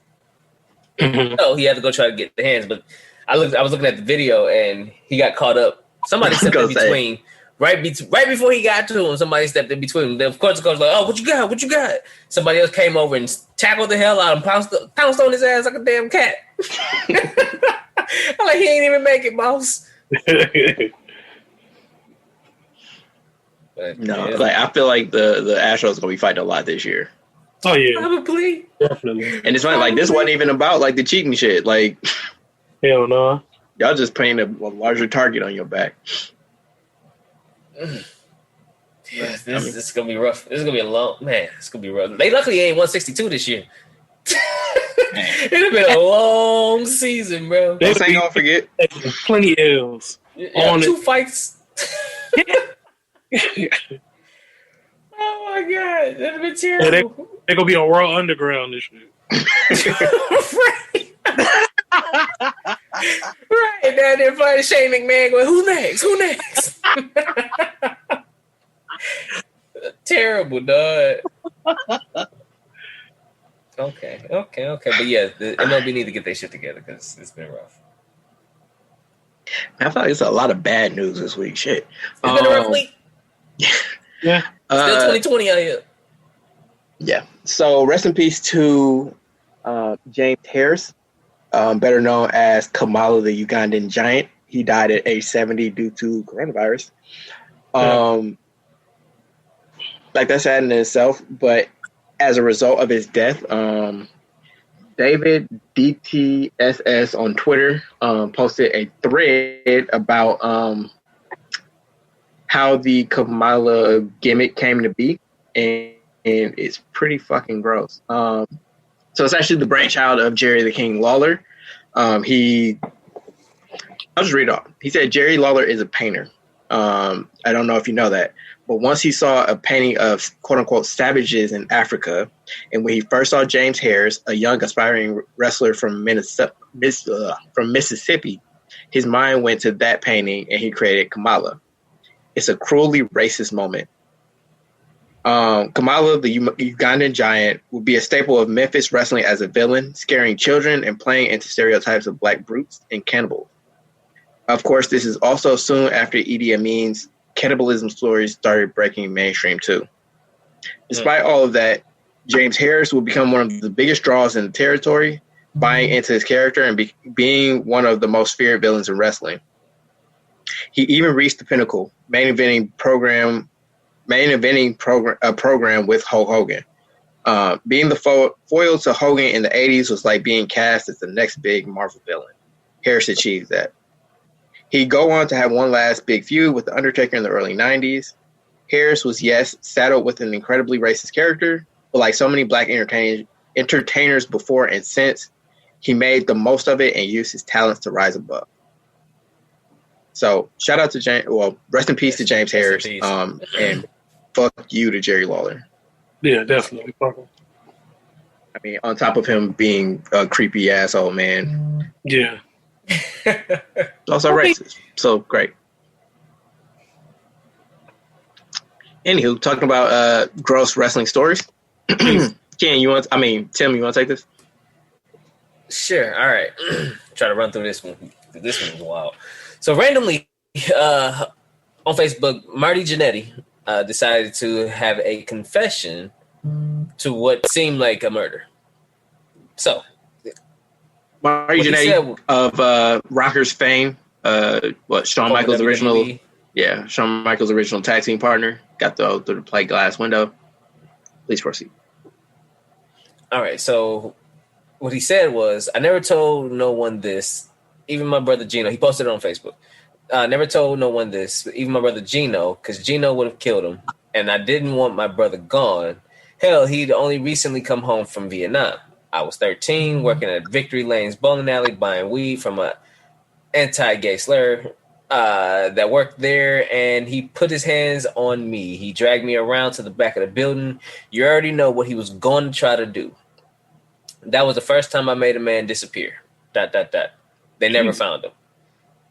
So he had to go try to get the hands, but I was looking at the video and he got caught up. Somebody stepped in between. Right before he got to him, somebody stepped in between. Then of course the coach was like, "Oh, what you got? What you got?" Somebody else came over and tackled the hell out of him, pounced on his ass like a damn cat. I'm like, he ain't even make it, boss. But, no, like I feel like the Astros gonna be fighting a lot this year. Oh yeah, probably, definitely. And it's funny, like this wasn't even about like the cheating shit. Like, hell no, y'all just putting a larger target on your back. Yeah, this is gonna be rough. This is gonna be a long man. It's gonna be rough. They luckily ain't 162 this year. It'd have been a long season, bro. They ain't gonna forget. Plenty of L's. Yeah, 2 fights. Oh my god, that'd have been terrible. Yeah, they're gonna be on World Underground this year. Right, down there fighting Shane McMahon going, who next? Terrible, dog. Okay. But yeah, the MLB need to get their shit together because it's been rough. I feel like it's a lot of bad news this week. Shit. It's been a rough week. Yeah. Still 2020 out here. Yeah. So rest in peace to James Harris, better known as Kamala the Ugandan Giant. He died at age 70 due to coronavirus. Like that's sad in itself, but as a result of his death, David DTSS on Twitter posted a thread about how the Kamala gimmick came to be, and it's pretty fucking gross. So it's actually the brainchild of Jerry the King Lawler. I'll just read off. He said Jerry Lawler is a painter. I don't know if you know that, but once he saw a painting of quote-unquote savages in Africa, and when he first saw James Harris, a young aspiring wrestler from Mississippi, his mind went to that painting and he created Kamala. It's a cruelly racist moment. Kamala, the Ugandan giant, will be a staple of Memphis wrestling as a villain, scaring children and playing into stereotypes of black brutes and cannibals. Of course, this is also soon after Idi Amin's cannibalism stories started breaking mainstream too. Despite all of that, James Harris will become one of the biggest draws in the territory, buying into his character and being one of the most feared villains in wrestling. He even reached the pinnacle, main eventing a program with Hulk Hogan. Being the foil to Hogan in the 80s was like being cast as the next big Marvel villain. Harris achieved that. He'd go on to have one last big feud with The Undertaker in the early 90s. Harris was, yes, saddled with an incredibly racist character, but like so many black entertainers before and since, he made the most of it and used his talents to rise above. So shout out to James. Well, rest in peace to James Harris. And fuck you to Jerry Lawler. Yeah, definitely. I mean, on top of him being a creepy asshole, man. Yeah. Also racist. So great. Anywho, talking about gross wrestling stories. Tim, you want to take this? Sure. All right. Try to run through this one. This one is wild. So randomly, on Facebook, Marty Jannetty decided to have a confession to what seemed like a murder. So, Marty Jannetty of Rockers fame, Shawn Michaels' original, Shawn Michaels' original tag team partner, got through the plate glass window. Please proceed. All right, so what he said was, I never told no one this, even my brother Gino. He posted it on Facebook. Never told no one this, even my brother Gino, because Gino would have killed him, and I didn't want my brother gone. Hell, he'd only recently come home from Vietnam. I was 13, working at Victory Lane's bowling alley, buying weed from a anti-gay slur that worked there, and he put his hands on me. He dragged me around to the back of the building. You already know what he was going to try to do. That was the first time I made a man disappear. ... They never found him.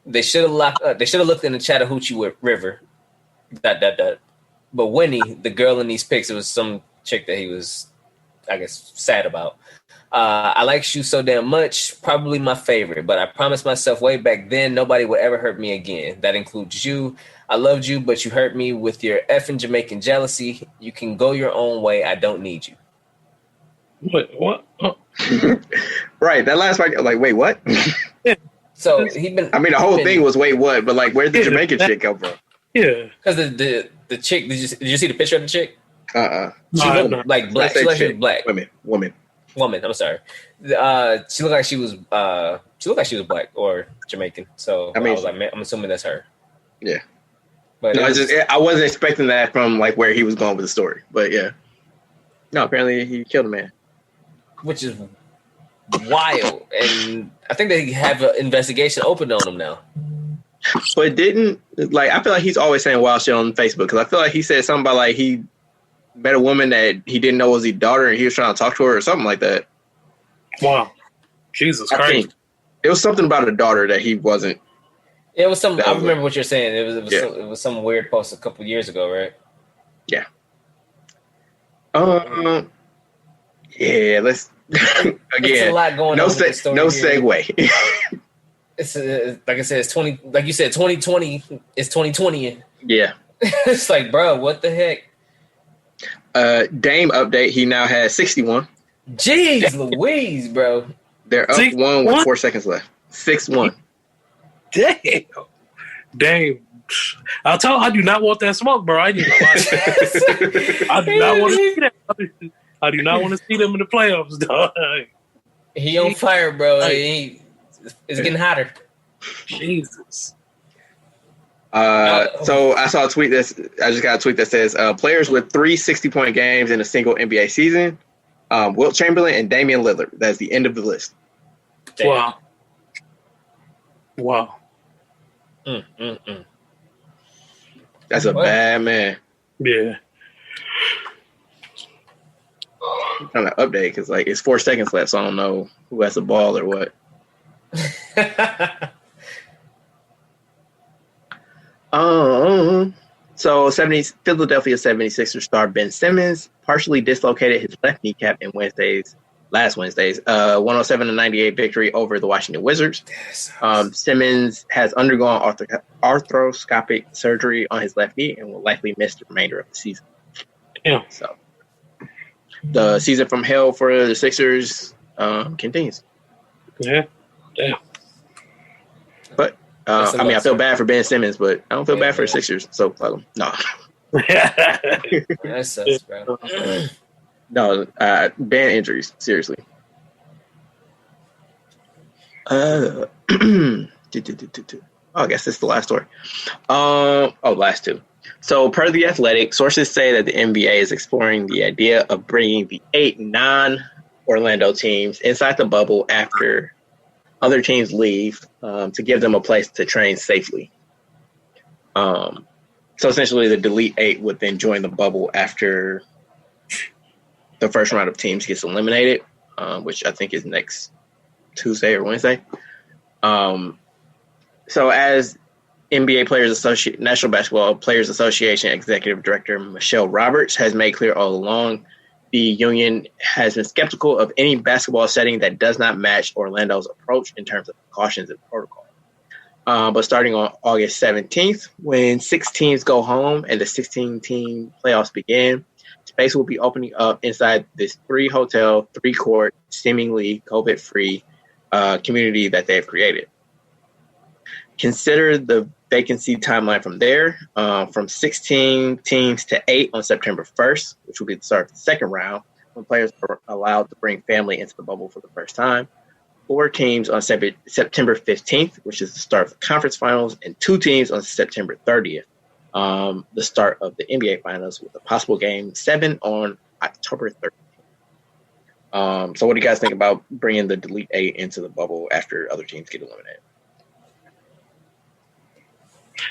They should have looked in the Chattahoochee River. ... But Winnie, the girl in these pics, it was some chick that he was, I guess, sad about. I like you so damn much, probably my favorite, but I promised myself way back then nobody would ever hurt me again. That includes you. I loved you, but you hurt me with your effing Jamaican jealousy. You can go your own way. I don't need you. What? Oh. Right, that last part, like, wait, what? So the whole thing was wait, what? But like, where'd the Jamaican chick come from? Yeah, because the chick. Did you see the picture of the chick? She looked like black. She looked like she was black. Woman. I'm sorry. She looked like she was. She looked like she was black or Jamaican. So I was like, man, I'm assuming that's her. Yeah. But no, I wasn't expecting that from like where he was going with the story. But yeah. No, apparently he killed a man. Which is wild, and I think they have an investigation open on him now. But didn't I feel like he's always saying wild shit on Facebook because I feel like he said something about like he met a woman that he didn't know was his daughter and he was trying to talk to her or something like that. Wow, Jesus Christ! It was something about a daughter that he wasn't. It was some. I remember what you're saying. It was some weird post a couple years ago, right? Yeah. Yeah. Let's again. It's a lot going on. No segue. It's like I said, it's 20. Like you said, 2020. It's 2020. Yeah. It's like, bro, what the heck? Dame update. He now has 61. Jeez Louise, bro. They're up 1 with 4 seconds left. 6-1. Damn. I do not want that smoke, bro. I do not want to see that. I do not want to see them in the playoffs, dog. He on fire, bro. It's getting hotter. Jesus. So I saw a tweet I just got a tweet that says players with 3 60-point games in a single NBA season: Wilt Chamberlain and Damian Lillard. That's the end of the list. Damn. Wow. That's a bad man. Yeah. I'm trying to update because like it's 4 seconds left, so I don't know who has the ball or what. So Philadelphia 76ers star Ben Simmons partially dislocated his left kneecap in last Wednesday's 107-98 victory over the Washington Wizards. Simmons has undergone arthroscopic surgery on his left knee and will likely miss the remainder of the season. Yeah. So the season from hell for the Sixers continues. Yeah. Damn. But I feel bad for Ben Simmons, but I don't feel bad for the Sixers. So fuck them. No. That sucks, bro. No, ban injuries. Seriously. I guess this is the last story. Last two. So, per The Athletic, sources say that the NBA is exploring the idea of bringing the 8 non-Orlando teams inside the bubble after other teams leave to give them a place to train safely. So, essentially, the Elite 8 would then join the bubble after the first round of teams gets eliminated, which I think is next Tuesday or Wednesday. So as NBA National Basketball Players Association Executive Director Michelle Roberts has made clear all along, the union has been skeptical of any basketball setting that does not match Orlando's approach in terms of precautions and protocol. But starting on August 17th, when 6 teams go home and the 16-team playoffs begin, space will be opening up inside this 3-hotel, 3-court, seemingly COVID-free community that they've created. Consider the vacancy timeline from there, from 16 teams to 8 on September 1st, which will be the start of the second round, when players are allowed to bring family into the bubble for the first time. 4 teams on September 15th, which is the start of the conference finals, and 2 teams on September 30th, the start of the NBA finals, with a possible game 7 on October 13th. So what do you guys think about bringing the Elite 8 into the bubble after other teams get eliminated?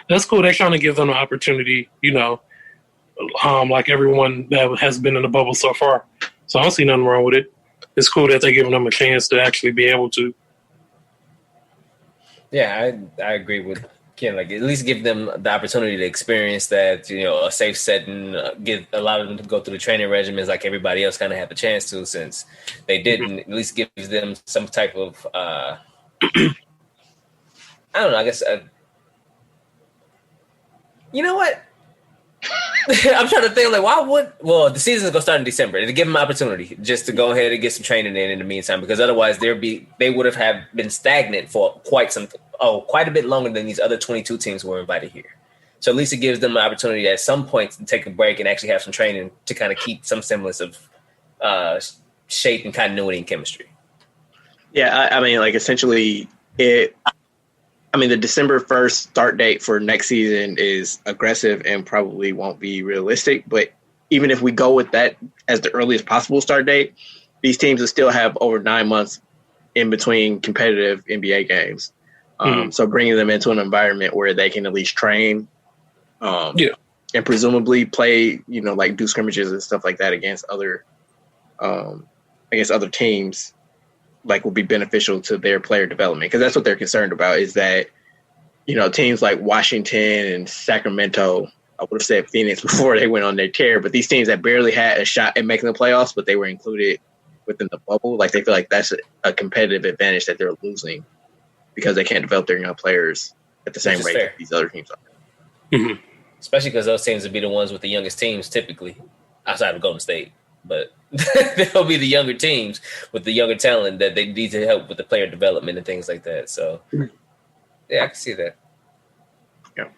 That's cool. They're trying to give them an opportunity, like everyone that has been in the bubble so far. So I don't see nothing wrong with it. It's cool that they're giving them a chance to actually be able to. Yeah, I agree with Ken. Like, at least give them the opportunity to experience that, a safe setting, allow them to go through the training regimens like everybody else kind of had the chance to, since they didn't. At least gives them some type of, I don't know, I guess, you know what? I'm trying to think, the season's going to start in December. To give them an opportunity just to go ahead and get some training in the meantime, because otherwise they would have been stagnant for quite a bit longer than these other 22 teams were invited here. So at least it gives them an opportunity at some point to take a break and actually have some training to kind of keep some semblance of shape and continuity and chemistry. Yeah, I mean, like, essentially the December 1st start date for next season is aggressive and probably won't be realistic. But even if we go with that as the earliest possible start date, these teams will still have over 9 months in between competitive NBA games. So bringing them into an environment where they can at least train and presumably play, like do scrimmages and stuff like that against other teams, like, will be beneficial to their player development, because that's what they're concerned about, is that, teams like Washington and Sacramento, I would have said Phoenix before they went on their tear, but these teams that barely had a shot at making the playoffs, but they were included within the bubble, like, they feel like that's a competitive advantage that they're losing because they can't develop their young players at the same rate that these other teams are. Mm-hmm. Especially because those teams would be the ones with the youngest teams typically, outside of Golden State. But they'll be the younger teams with the younger talent that they need to help with the player development and things like that. So, yeah, I can see that. Yeah.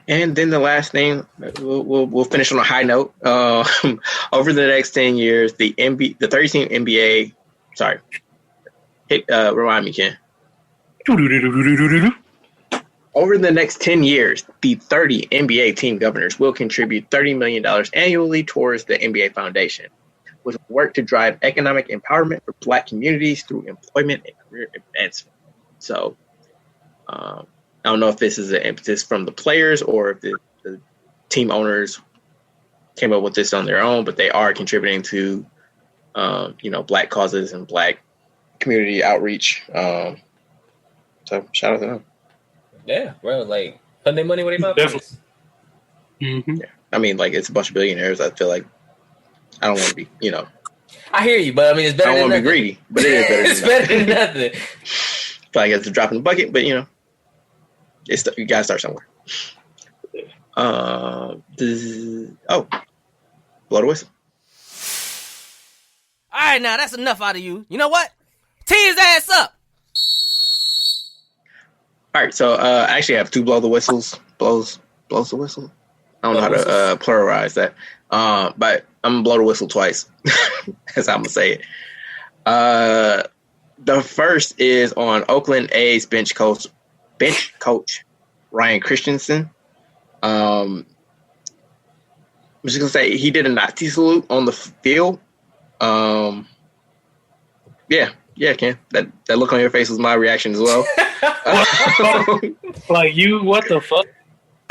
And then the last thing, we'll finish on a high note. Over the next 10 years, the 30-team NBA, remind me, Ken. Over the next 10 years, the 30 NBA team governors will contribute $30 million annually towards the NBA Foundation, which will work to drive economic empowerment for Black communities through employment and career advancement. So, I don't know if this is an impetus from the players or if the team owners came up with this on their own, but they are contributing to, Black causes and Black community outreach. So, shout out to them. Yeah, bro, like, putting their money where their mouth is. Mm-hmm. Yeah. I mean, like, it's a bunch of billionaires. I feel like I don't want to be, I hear you, but I mean, it's better I don't than want to be greedy, but it is better it's better than nothing. Feel like it's a drop in the bucket, but, you got to start somewhere. Blow the whistle. All right, now, that's enough out of you. You know what? Tee his ass up. All right, so I actually have 2 blow the whistles. Blows the whistle. I don't know how to pluralize that. But I'm going to blow the whistle twice. That's how I'm going to say it. The first is on Oakland A's bench coach Ryan Christensen. I'm just going to say he did a Nazi salute on the field. Yeah, Ken. That look on your face was my reaction as well. Like, what the fuck?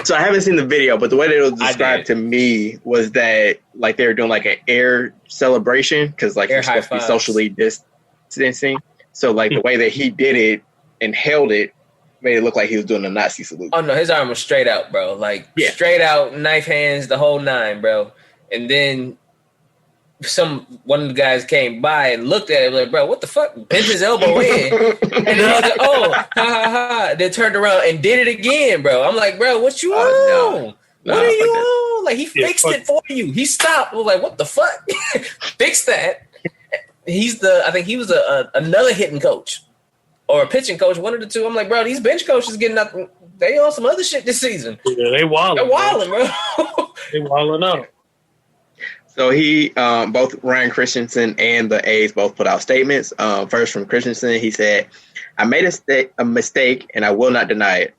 So I haven't seen the video, but the way that it was described to me was that, like, they were doing like an air celebration because, like, you're supposed to be socially distancing. So, like, the way that he did it and held it made it look like he was doing a Nazi salute. Oh no, his arm was straight out, bro. Like, straight out, knife hands, the whole 9, bro. And then one of the guys came by and looked at it like, bro, what the fuck? Bent his elbow in. And then he was like, oh, ha ha ha. Then turned around and did it again, bro. I'm like, bro, what you on? No, what are you on? Like, he fixed it for you. He stopped. I was like, what the fuck? Fix that. I think he was another hitting coach or a pitching coach, one of the two. I'm like, bro, these bench coaches getting nothing. They on some other shit this season. Yeah, they wilding. They're wilding, bro. They wilding out. So he, both Ryan Christensen and the A's both put out statements. First from Christensen, he said, I made a mistake and I will not deny it.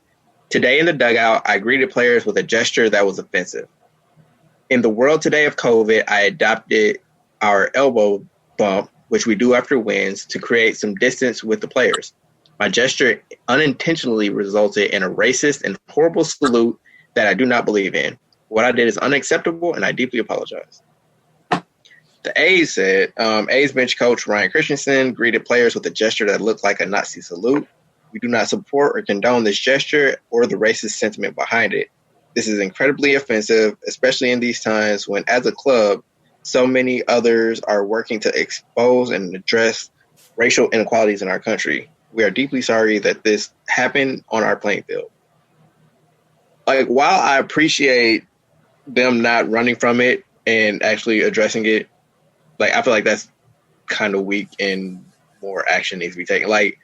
Today in the dugout, I greeted players with a gesture that was offensive. In the world today of COVID, I adopted our elbow bump, which we do after wins, to create some distance with the players. My gesture unintentionally resulted in a racist and horrible salute that I do not believe in. What I did is unacceptable, and I deeply apologize. The A's said, A's bench coach Ryan Christensen greeted players with a gesture that looked like a Nazi salute. We do not support or condone this gesture or the racist sentiment behind it. This is incredibly offensive, especially in these times when, as a club, so many others are working to expose and address racial inequalities in our country. We are deeply sorry that this happened on our playing field. Like, while I appreciate them not running from it and actually addressing it, like, I feel like that's kind of weak and more action needs to be taken. Like,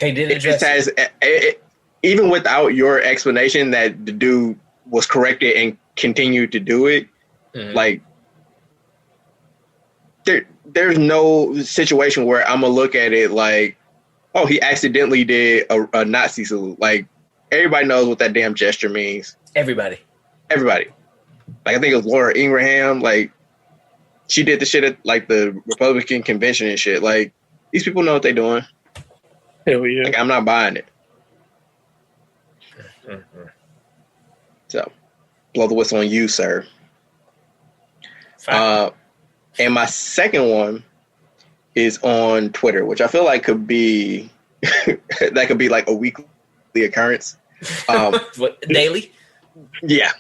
they did address it. Even without your explanation that the dude was corrected and continued to do it, like, there's no situation where I'm going to look at it like, oh, he accidentally did a Nazi salute. Like, everybody knows what that damn gesture means. Everybody. Like, I think it was Laura Ingraham. Like, she did the shit at, like, the Republican convention and shit. Like, these people know what they're doing. Hell yeah. Like, I'm not buying it. So, blow the whistle on you, sir. And my second one is on Twitter, which I feel like could be that could be like a weekly occurrence. What, daily? Yeah.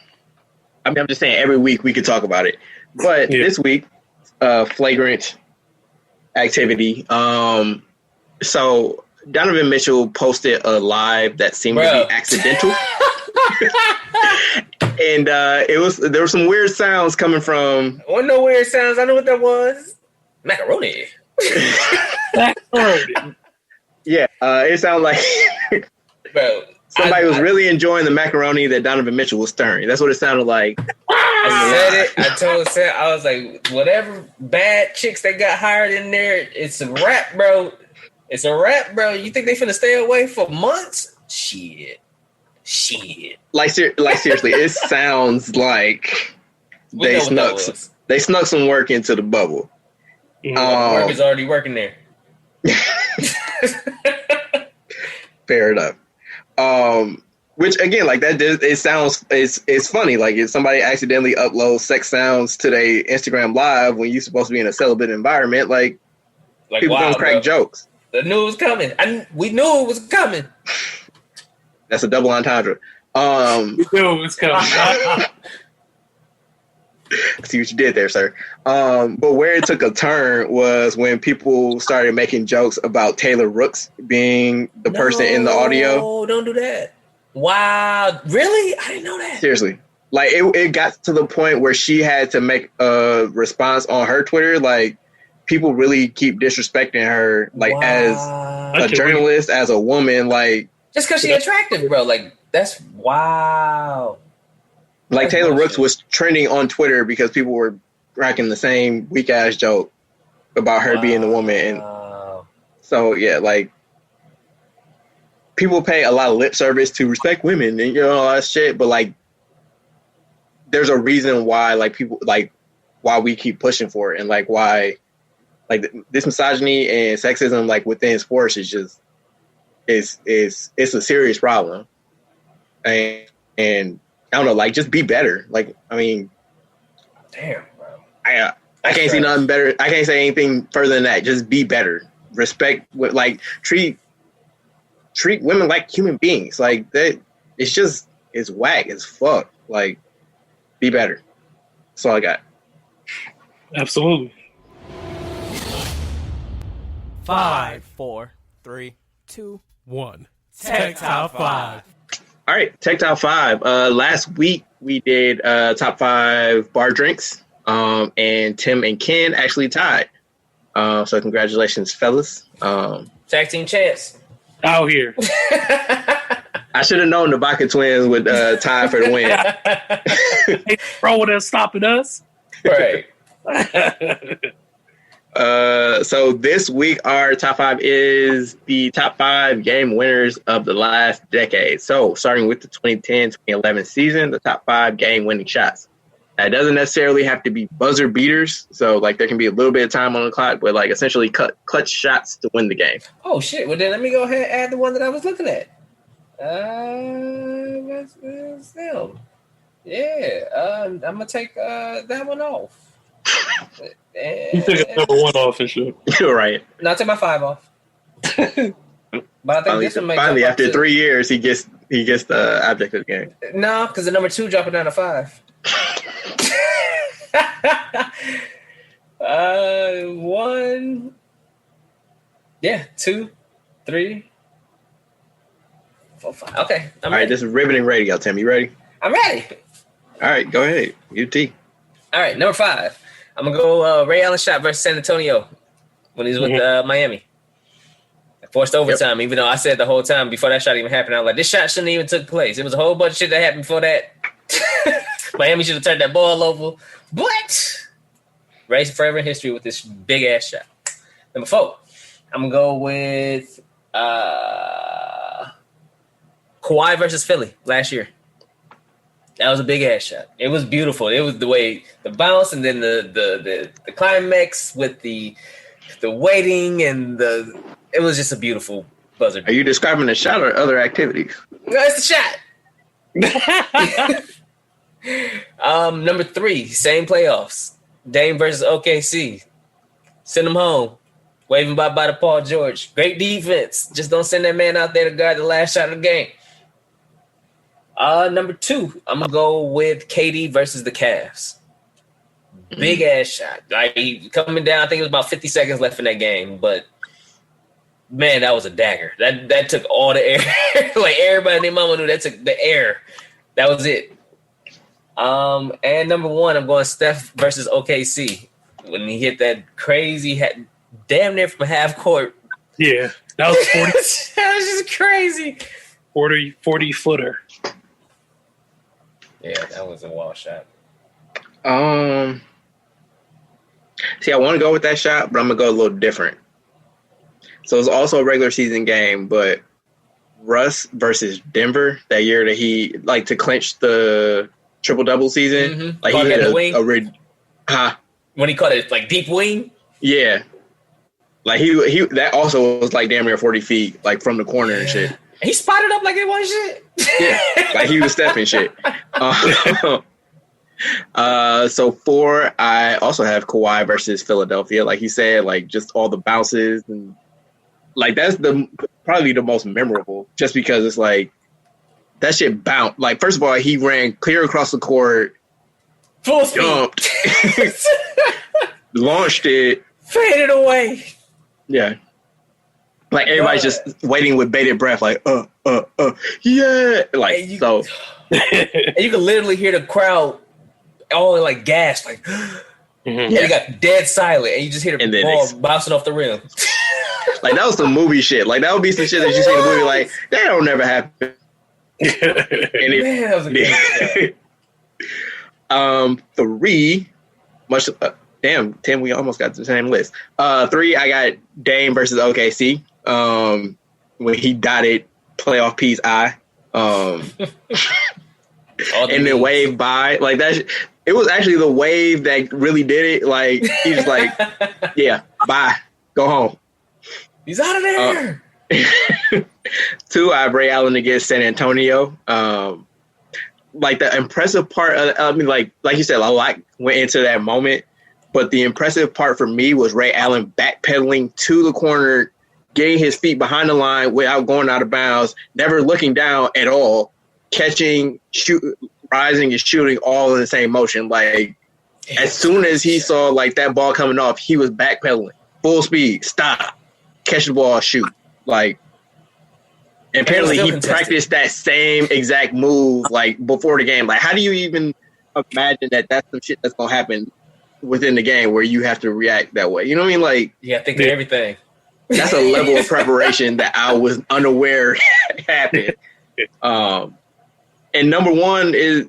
I mean, I'm just saying every week we could talk about it. But this week, flagrant activity. So Donovan Mitchell posted a live that seemed to be accidental. And there were some weird sounds coming from. Oh, no weird sounds. I know what that was. Macaroni. Yeah, it sounded like bro. Somebody was really enjoying the macaroni that Donovan Mitchell was stirring. That's what it sounded like. I said it. I told Seth, I was like, whatever bad chicks they got hired in there, it's a wrap, bro. It's a wrap, bro. You think they finna stay away for months? Shit. Like seriously, it sounds like they snuck some work into the bubble. Work is already working there. Fair enough. Which again, like that, it sounds it's funny. Like if somebody accidentally uploads sex sounds to their Instagram live when you're supposed to be in a celibate environment, like people gonna crack jokes. The news was coming. We knew it was coming. That's a double entendre. We knew it was coming. See what you did there, sir. But where it took a turn was when people started making jokes about Taylor Rooks being the person in the audio. No, don't do that. Wow. Really? I didn't know that. Seriously. Like, it got to the point where she had to make a response on her Twitter. Like, people really keep disrespecting her, like, as a journalist, as a woman. Like, just because she's attractive, bro. Like, that's wow. Like Taylor Rooks was trending on Twitter because people were cracking the same weak ass joke about her being the woman. And so, yeah, like people pay a lot of lip service to respect women and, you know, all that shit. But like, there's a reason why, like, people, like, why we keep pushing for it. And like, why, like, this misogyny and sexism, like, within sports is just, it's a serious problem. And I don't know, like, just be better. Like, I mean, damn, bro. I can't see nothing better. I can't say anything further than that. Just be better. Respect, like, treat women like human beings. Like, that, it's whack as fuck. Like, be better. That's all I got. Absolutely. 5, 4, 3, 2, 1. Tech Top 5. All right, Tech Top 5. Last week we did top 5 bar drinks. And Tim and Ken actually tied. So congratulations, fellas. Tag team champs. Out here. I should have known the Baca twins would tie for the win. Hey, bro, what is stopping us? Right. So this week our top 5 is the top 5 game winners of the last decade. So starting with the 2010-2011 season, the top 5 game winning shots. It doesn't necessarily have to be buzzer beaters. So like there can be a little bit of time on the clock, but like essentially clutch shots to win the game. Oh shit! Well then let me go ahead and add the one that I was looking at. What's them? Yeah, I'm gonna take that one off. You took number 1 off and shit. You're right. No, I took my 5 off. But I think this one makes finally after too. 3 years he gets the object of the game. No, because the number 2 dropping down to 5. 1, 2, 3, 4, 5. Okay, All right, this is riveting radio. Tim, you ready? I'm ready. All right, go ahead. UT. All right, number 5. I'm gonna go Ray Allen shot versus San Antonio when he's with Miami. Forced overtime, even though I said the whole time before that shot even happened, I was like, this shot shouldn't even took place. It was a whole bunch of shit that happened before that. Miami should have turned that ball over. But Ray's forever in history with this big ass shot. Number 4, I'm gonna go with Kawhi versus Philly last year. That was a big ass shot. It was beautiful. It was the way the bounce and then the climax with the waiting and it was just a beautiful buzzer. Are you describing the shot or other activities? No, it's the shot. Number 3, same playoffs. Dame versus OKC. Send him home. Waving bye-bye to Paul George. Great defense. Just don't send that man out there to guard the last shot of the game. Number 2, I'm going to go with KD versus the Cavs. Big ass shot. Like coming down, I think it was about 50 seconds left in that game, but man, that was a dagger. That took all the air. Like everybody and their mama knew that took the air. That was it. And number 1, I'm going Steph versus OKC. When he hit that crazy damn near from half court. Yeah, that was 40. That was just crazy. 40 footer. Yeah, that was a wild shot. See, I want to go with that shot, but I'm going to go a little different. So it's also a regular season game, but Russ versus Denver that year that he, like, to clinch the triple-double season. Mm-hmm. Like, Caught he hit the wing? When he caught it, like, deep wing? Yeah. Like, he that also was, like, damn near 40 feet, like, from the corner and shit. He spotted up like it was shit. Yeah, like he was stepping shit. So 4, I also have Kawhi versus Philadelphia. Like he said, like just all the bounces and like that's probably the most memorable, just because it's like that shit bounced. Like first of all, he ran clear across the court, full speed, jumped, launched it, faded away. Yeah. Like everybody's just waiting with bated breath, like, yeah. Like, and you, so. And you can literally hear the crowd all like gasp, like, and you got dead silent, and you just hear the ball bouncing off the rim. Like, that was some movie shit. Like, that would be some shit that you see in the movie, like, that don't never happen. Man, that was a good 3, much, damn, Tim, we almost got the same list. 3, I got Dame versus OKC. When he dotted playoff piece I, and then wave by like that. It was actually the wave that really did it. Like he was like, "Yeah, bye, go home." He's out of there. 2, I have Ray Allen against San Antonio. Like the impressive part, I mean, like you said, a lot went into that moment, but the impressive part for me was Ray Allen backpedaling to the corner, getting his feet behind the line without going out of bounds, never looking down at all, catching, rising, and shooting all in the same motion. Like As soon as he saw like that ball coming off, he was backpedaling, full speed, stop, catch the ball, shoot. Like, and apparently he practiced that same exact move like before the game. Like, how do you even imagine that that's some shit that's gonna happen within the game where you have to react that way? You know what I mean? Like, yeah, think of everything. That's a level of preparation that I was unaware happened. And number one is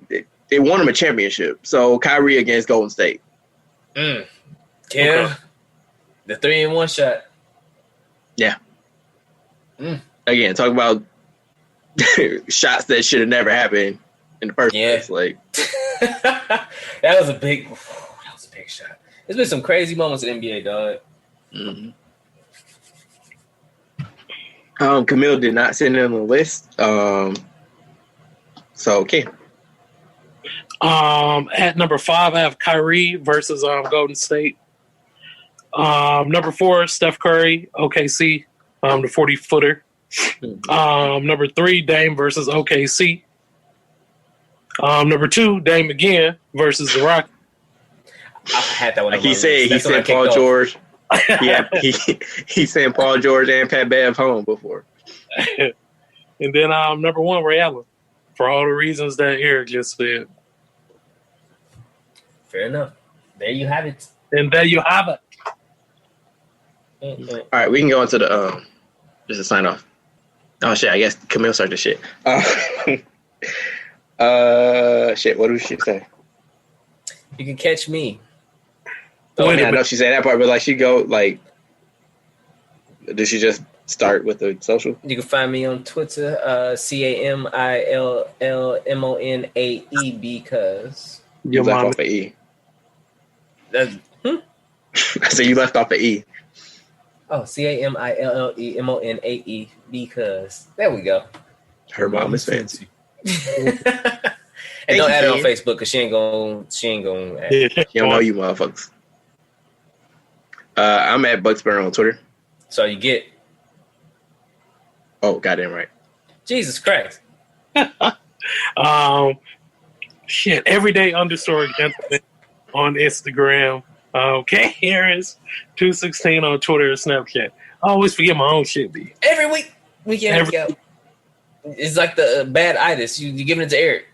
they won him a championship. So Kyrie against Golden State. Yeah. Okay. The 3-and-1 shot. Yeah. Again, talk about shots that should have never happened in the first place. Like that was a big shot. There's been some crazy moments in the NBA, dog. Mm-hmm. Camille did not send in the list. So okay. At number 5, I have Kyrie versus Golden State. Number 4, Steph Curry, OKC, the 40-footer. Number 3, Dame versus OKC. Number 2, Dame again versus the Rockets. I had that one. Like he said Paul George. Yeah, he sent Paul George and Pat Bev home before. And then number 1, Ray Allen, for all the reasons that Eric just said. Fair enough. There you have it. And there you have it. All right, we can go into the just to sign off. Oh shit! I guess Camille started the shit. Shit. What did she say? You can catch me. I know she said that part, but like she go like, did she just start with the social? You can find me on Twitter, CAMILLMONAE, because you left off the E. I said you left off the E. Oh, CAMILLEMONAE, because there we go. Her mom is fancy. And don't add her on Facebook because she ain't gonna. She don't know you motherfuckers. I'm at Bucksburn on Twitter. So you get. Oh, goddamn right. Jesus Christ. Shit. Everyday underscore gentleman on Instagram. K Harris 216 on Twitter and Snapchat. I always forget my own shit, B. Every week go. It's like the bad itis. You giving it to Eric.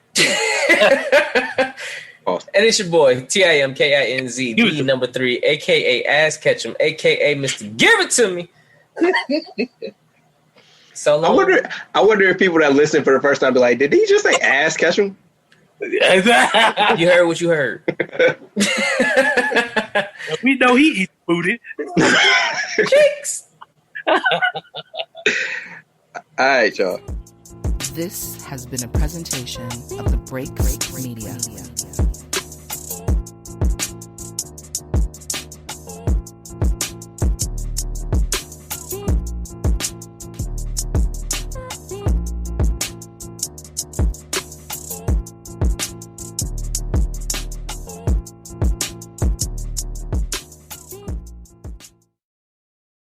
Awesome. And it's your boy TIMKINZ D number 3, aka Ass Ketchum, aka Mr. Give It To Me. So long. I wonder if people that listen for the first time be like, did he just say Ass Ketchum? You heard what you heard. We know he eats booty. Cheeks. All right, y'all. This has been a presentation of the Break Media.